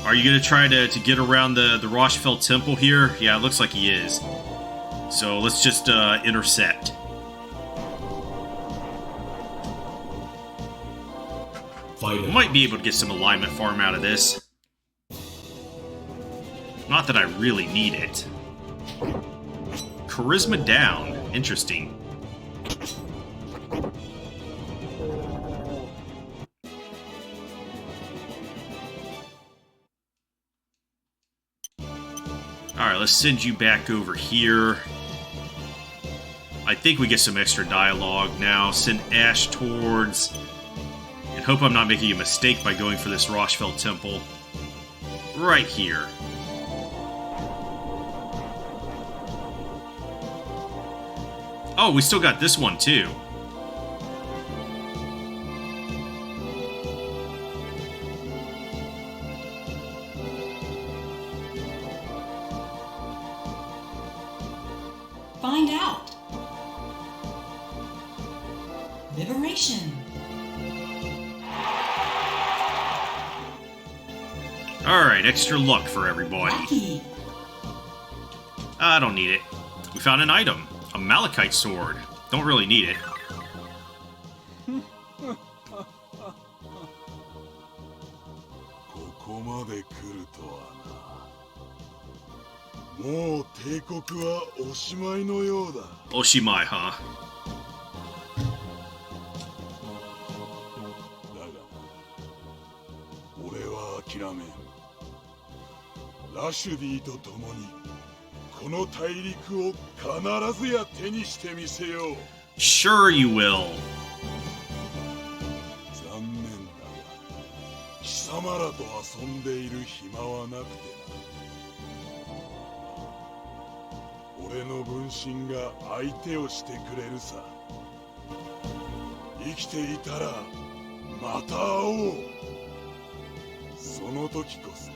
Are you going to try to get around the Rochefeld Temple here? Yeah, it looks like he is. So let's just intercept.
Fight
We
it.
might be able to get some alignment farm out of this. Not that I really need it. Charisma down. Interesting. Alright, let's send you back over here. I think we get some extra dialogue now. Send Ash towards... And hope I'm not making a mistake by going for this Rochefeld Temple. Right here. Oh, we still got this one too.
Find out. Liberation.
Alright, extra luck for everybody.
Lucky.
I don't need it. We found an item. A Malachite sword. Don't really need it.
ここまで来るとはな。もう帝国はおしまいのようだ。
Oshimai, huh?
だが、俺は諦めん。ラシュディと共にこの大陸を必ずや手にしてみせよう。
Sure you will.
残念だが、貴様らと遊んでいる暇はなくてな。俺の分身が相手をしてくれるさ。生きていたらまた会おう。その時こそ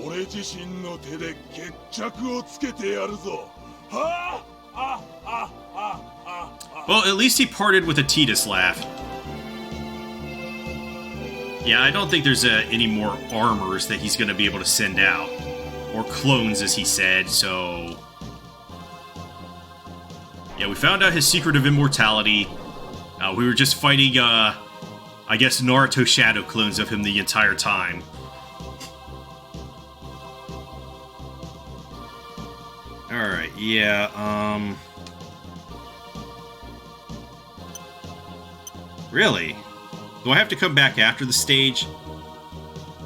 俺自身の手で決着をつけてやるぞ。はあ、あ、あ、あ、あ。
Well, at least he parted with a Titus laugh. Yeah, I don't think there's any more armors that he's going to be able to send out. Or clones, as he said, so... Yeah, we found out his secret of immortality. We were just fighting, I guess, Naruto shadow clones of him the entire time. Alright, yeah, Really? Do I have to come back after the stage?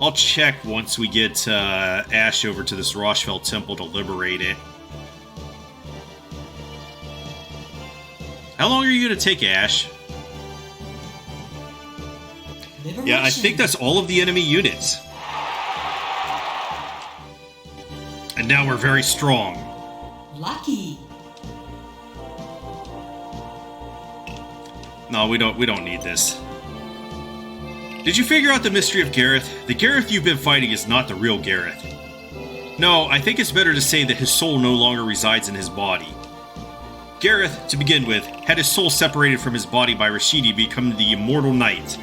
I'll check once we get Ash over to this Rochefeld Temple to liberate it. How long are you going to take, Ash?
Liberation.
Yeah, I think that's all of the enemy units. And now we're very strong.
Lucky.
No, we don't need this. Did you figure out the mystery of Gareth? The Gareth you've been fighting is not the real Gareth. No, I think it's better to say that his soul no longer resides in his body. Gareth, to begin with, had his soul separated from his body by Rashidi becoming the immortal knight.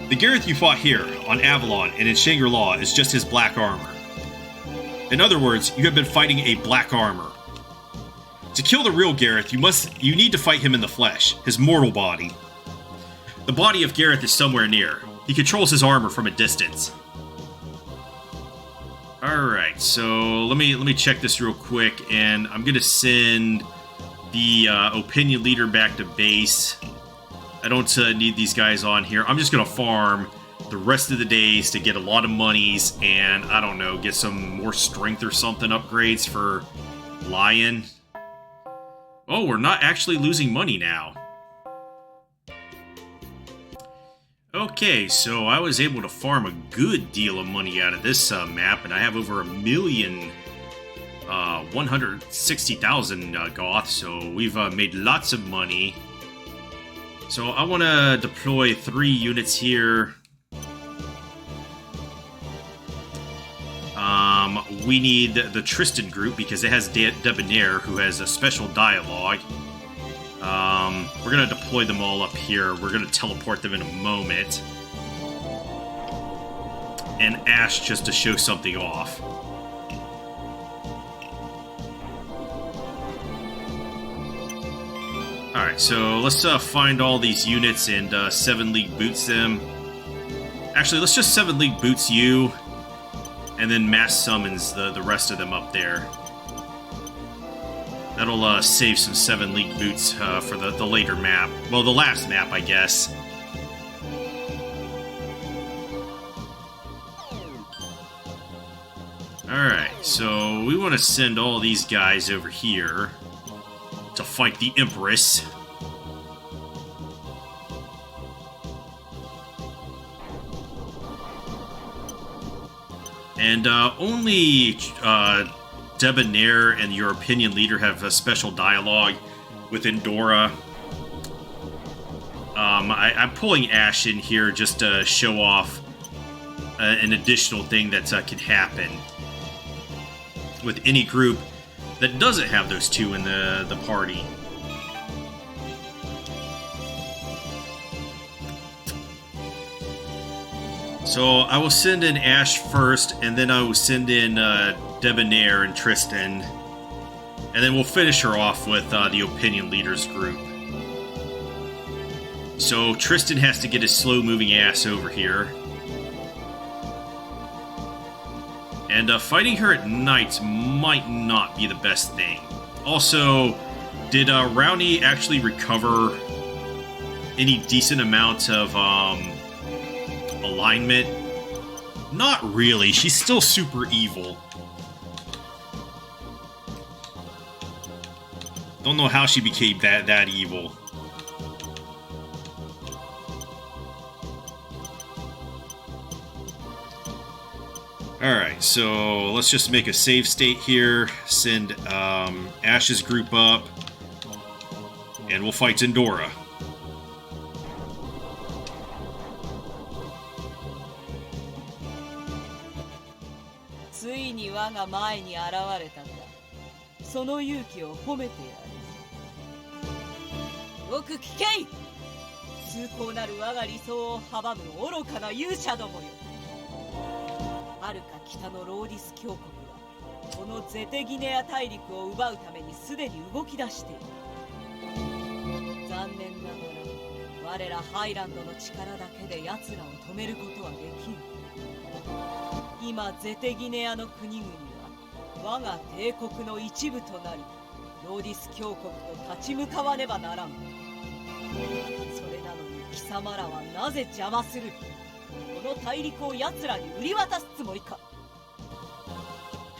The Gareth you fought here, on Avalon and in Shangri-La, is just his black armor. In other words, you have been fighting a black armor. To kill the real Gareth, you need to fight him in the flesh, his mortal body. The body of Gareth is somewhere near. He controls his armor from a distance. Alright, so let me check this real quick, and I'm gonna send the opinion leader back to base. I don't need these guys on here. I'm just gonna farm the rest of the days to get a lot of monies and, I don't know, get some more strength or something upgrades for Lion. Oh, we're not actually losing money now. Okay, so I was able to farm a good deal of money out of this map, and I have over 1,160,000 Goth, so we've made lots of money. So I want to deploy 3 units here. We need the Tristan group because it has Debonair, who has a special dialogue. We're going to deploy them all up here. We're going to teleport them in a moment. And Ash just to show something off. Alright, so let's find all these units and 7 League Boots them. Actually, let's just 7 League Boots you, and then mass summons the rest of them up there. That'll save some 7 League Boots for the later map. Well, the last map, I guess. Alright, so we want to send all these guys over here to fight the Empress. And only Debonair and your opinion leader have a special dialogue with Endora. I'm pulling Ash in here just to show off an additional thing that can happen with any group that doesn't have those 2 in the party. So I will send in Ash first, and then I will send in Debonair and Tristan, and then we'll finish her off with the Opinion Leaders group. So Tristan has to get his slow-moving ass over here. And fighting her at night might not be the best thing. Also, did Rowney actually recover any decent amount of alignment? Not really. She's still super evil. Don't know how she became that evil. Alright, so let's just make a save state here, send Ash's group up, and we'll fight Endora.
はるか北のローディス教国はこのゼテギネア大陸を奪うためにすでに動き出している。残念ながら我らハイランドの力だけで奴らを止めることはできん。今ゼテギネアの国々は我が帝国の一部となり、ローディス教国と立ち向かわねばならん。それなのに貴様らはなぜ邪魔する？この大陸を奴らに売り渡すつもりか？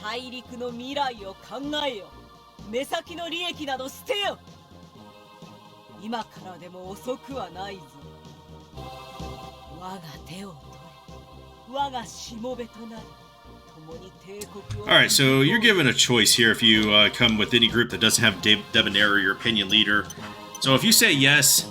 大陸の未来を考えよ。目先の利益など捨てよ。今からでも遅くはないぞ。我が手を取れ。我がしもべとなり。
Alright, so you're given a choice here if you come with any group that doesn't have Debonair or your opinion leader. So if you say yes...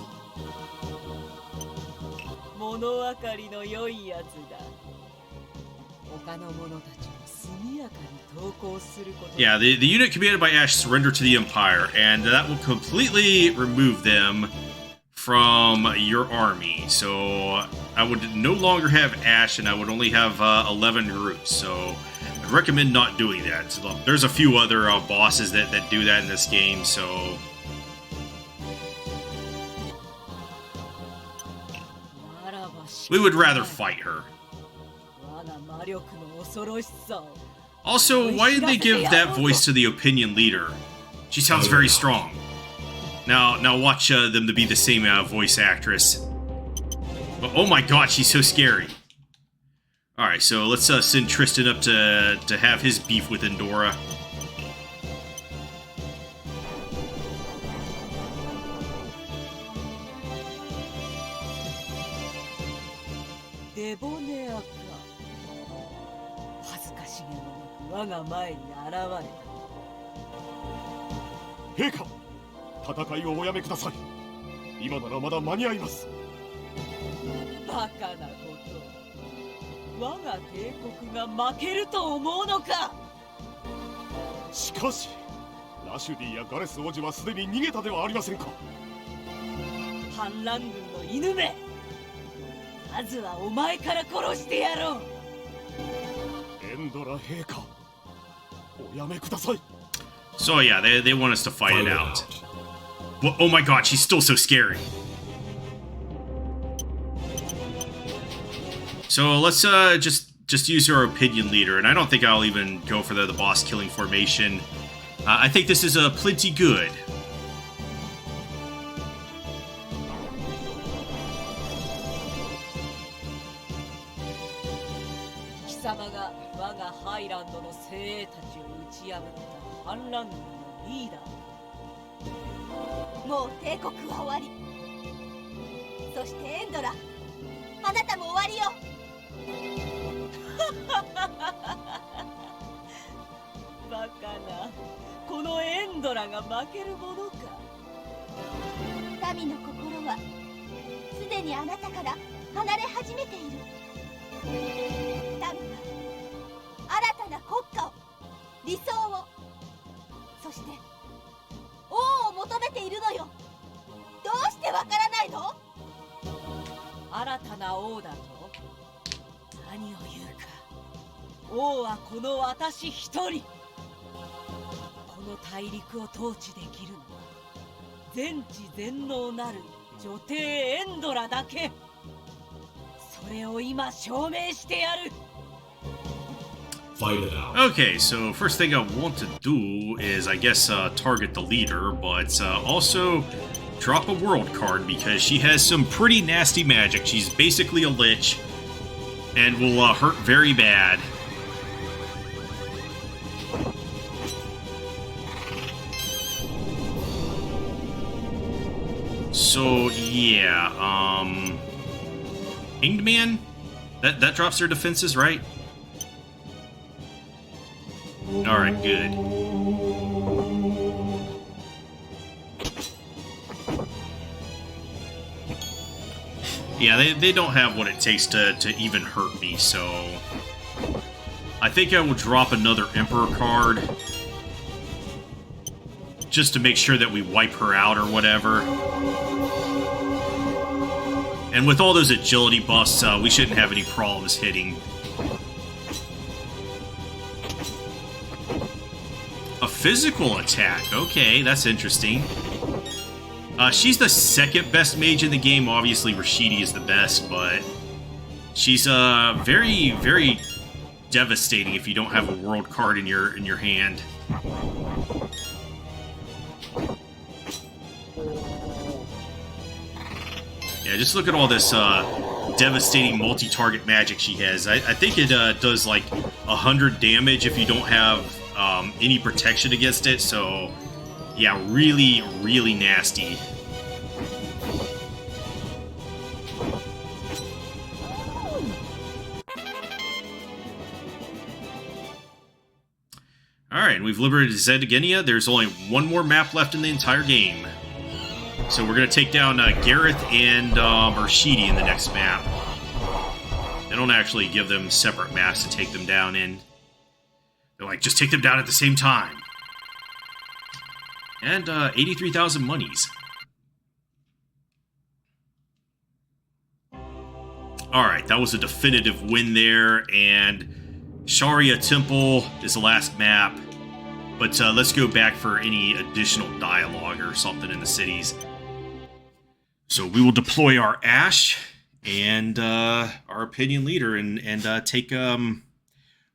Yeah, the unit commanded by Ash surrender to the Empire, and that will completely remove them from your army. So I would no longer have Ash, and I would only have 11 groups. So I'd recommend not doing that. So there's a few other bosses that do that in this game, so... we would rather fight her. Also, why did they give that voice to the opinion leader? She sounds very strong. Now watch them to be the same voice actress. But, oh my god, she's so scary. Alright, so let's send Tristan up to have his beef with Endora.
デボネアか。恥ずかしげもなく我が前に現れ
陛下、戦いをおやめください。今ならまだ間に合います。
た。バカなこと。我が帝国が負けると思うのか。
しかしラシュディやガレス王子はすでに逃げたではありませんか。
反乱軍の犬め。まずはお前から殺してやろう。
エンドラ陛下、おやめください。
So yeah, they want us to fight it out. Well, oh my god, she's still so scary. So let's just use our opinion leader, and I don't think I'll even go for the boss killing formation. I think this is plenty good.
貴様が我がハイランドの精鋭たちを打ち破った反乱軍のリーダー。
もう帝国は終わり。そしてエンドラ、あなたも終わりよ。
バカな、このエンドラが負けるものか。
民の心はすでにあなたから離れ始めている。民は新たな国家を、理想を、そして王を求めているのよ。どうしてわからないの？
新たな王だと？何を言うか。王はこの私一人。この大陸を統治できるのは全知全能なる女帝エンドラだけ。それを今証明してやる。
Fight it out.
Okay, so first thing I want to do is, I guess, target the leader, but also drop a world card because she has some pretty nasty magic. She's basically a lich and will hurt very bad. So yeah, Hanged Man? That drops their defenses, right? Alright, good. Yeah, they don't have what it takes to even hurt me, so I think I will drop another Emperor card just to make sure that we wipe her out or whatever. And with all those agility buffs, we shouldn't have any problems hitting. A physical attack. Okay, that's interesting. She's the second best mage in the game. Obviously, Rashidi is the best, but she's very, very devastating if you don't have a world card in your hand. Yeah, just look at all this devastating multi-target magic she has. I think it does like 100 damage if you don't have any protection against it, so yeah, really, really nasty. Alright, we've liberated Xytegenia. There's only one more map left in the entire game. So we're going to take down Gareth and Rashidi in the next map. They don't actually give them separate maps to take them down in. They're like, just take them down at the same time. And 83,000 monies. Alright, that was a definitive win there, and Sharia Temple is the last map. But let's go back for any additional dialogue or something in the cities. So we will deploy our Ash and our opinion leader and take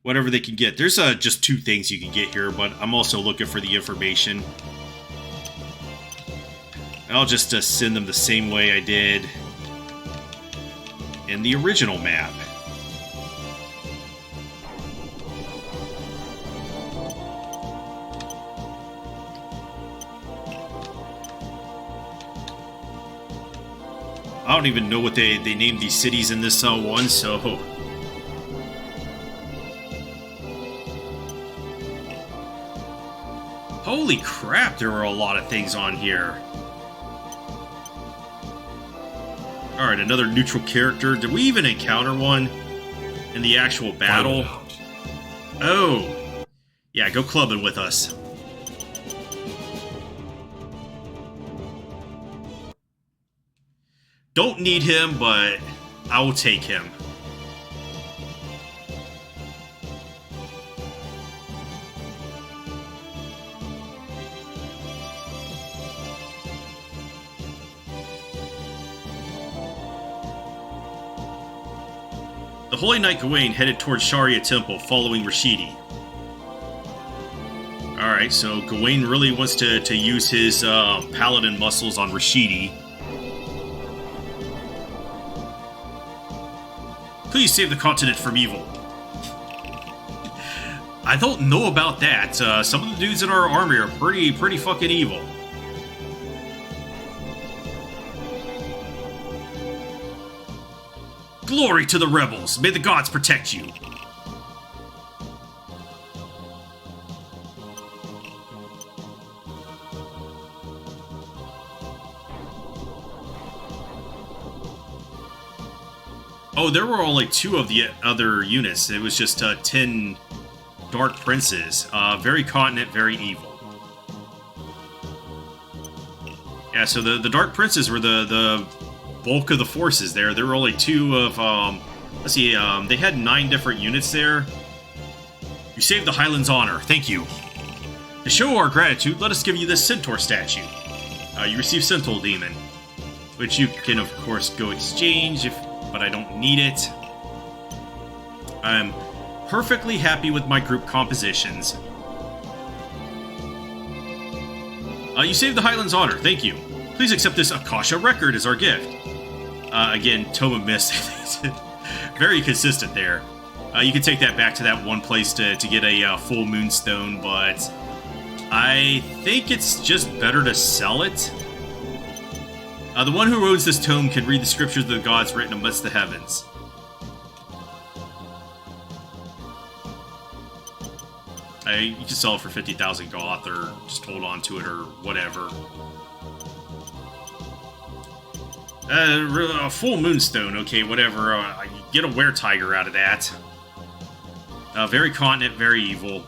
whatever they can get. There's just two things you can get here, but I'm also looking for the information. I'll just send them the same way I did in the original map. I don't even know what they named these cities in this one, so... Holy crap, there were a lot of things on here. Alright, another neutral character. Did we even encounter one in the actual battle? Oh! Yeah, go clubbing with us. Don't need him, but I will take him. The Holy Knight Gawain headed towards Sharia Temple following Rashidi. Alright, so Gawain really wants to use his paladin muscles on Rashidi. Please save the continent from evil. I don't know about that. Some of the dudes in our army are pretty fucking evil. Glory to the rebels! May the gods protect you! Oh, there were only 2 of the other units. It was just 10 Dark Princes. Very continent, very evil. Yeah, so the Dark Princes were the bulk of the forces there. There were only 2 of, let's see, they had 9 different units there. You saved the Highlands' honor. Thank you. To show our gratitude, let us give you this Centaur statue. You receive Centaur Demon, which you can, of course, go exchange, but I don't need it. I'm perfectly happy with my group compositions. You saved the Highlands' honor. Thank you. Please accept this Akasha record as our gift. Again, Toma missed. Very consistent there. You can take that back to that one place to get a full moonstone, but I think it's just better to sell it. The one who owns this tome can read the scriptures of the gods written amidst the heavens. You can sell it for 50,000 goth, or just hold on to it, or whatever. A full moonstone, okay, whatever. Get a were-tiger out of that. Very continent, very evil.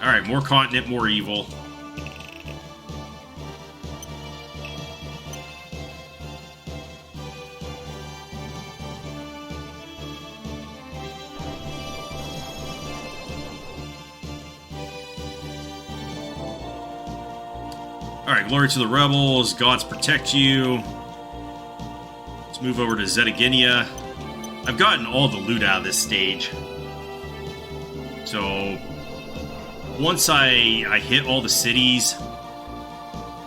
Alright, more continent, more evil. Alright, glory to the rebels, gods protect you. Let's move over to Xytegenia. I've gotten all the loot out of this stage. So, once I hit all the cities,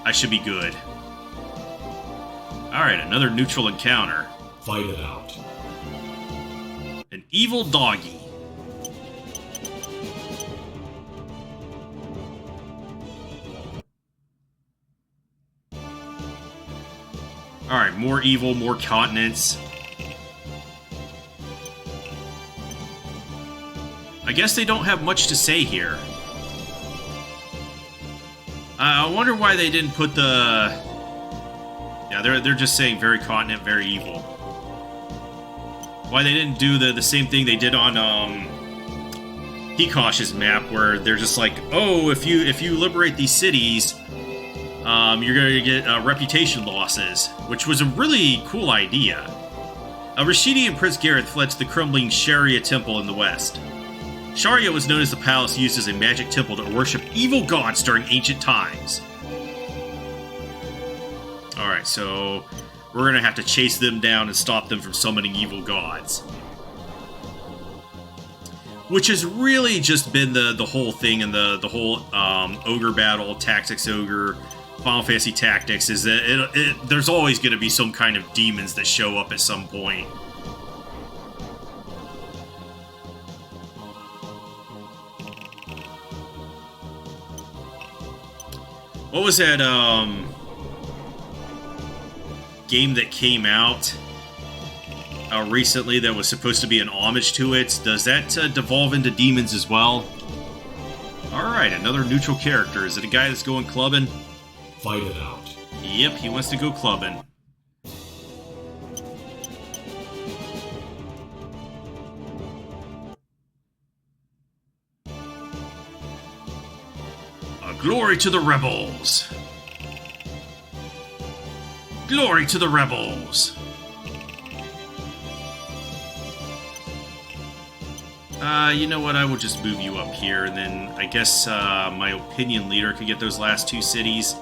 I should be good. Alright, another neutral encounter.
Fight it out.
An evil doggy. Alright, more evil, more continents. I guess they don't have much to say here. I wonder why they didn't put the... Yeah, they're just saying very continent, very evil. Why they didn't do the same thing they did on Hikosh's map, where they're just like, oh, if you liberate these cities, you're gonna get reputation losses, which was a really cool idea. Rashidi and Prince Gareth fled to the crumbling Sharia temple in the west. Sharia was known as the palace used as a magic temple to worship evil gods during ancient times. Alright, so we're gonna have to chase them down and stop them from summoning evil gods. Which has really just been the whole thing in the whole Ogre Battle, Tactics Ogre, Final Fantasy Tactics, is that there's always going to be some kind of demons that show up at some point. What was that, game that came out recently that was supposed to be an homage to it? Does that devolve into demons as well? Alright, another neutral character. Is it a guy that's going clubbing?
Fight it out.
Yep, he wants to go clubbing. Glory to the rebels! Glory to the rebels! You know what? I will just move you up here, and then I guess my opinion leader could get those last two cities.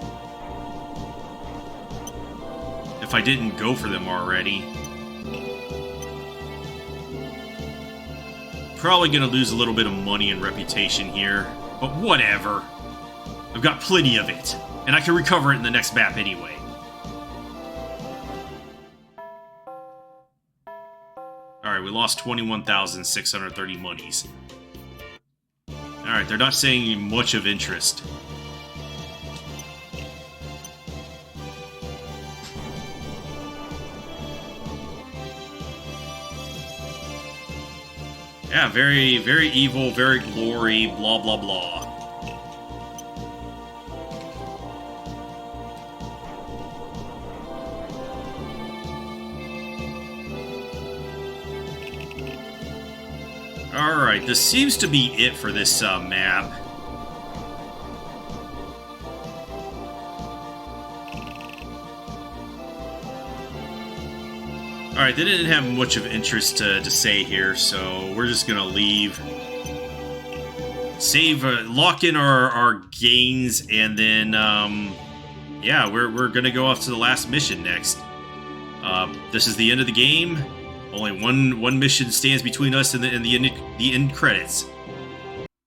If I didn't go for them already. Probably gonna lose a little bit of money and reputation here, but whatever. I've got plenty of it, and I can recover it in the next map anyway. Alright, we lost 21,630 monies. Alright, they're not saying much of interest. Yeah, very, very evil, very glory, blah, blah, blah. Alright, this seems to be it for this map. Alright, they didn't have much of interest to say here, so we're just gonna leave. Save, lock in our gains, and then, yeah, we're gonna go off to the last mission next. This is the end of the game. Only one mission stands between us and the end credits.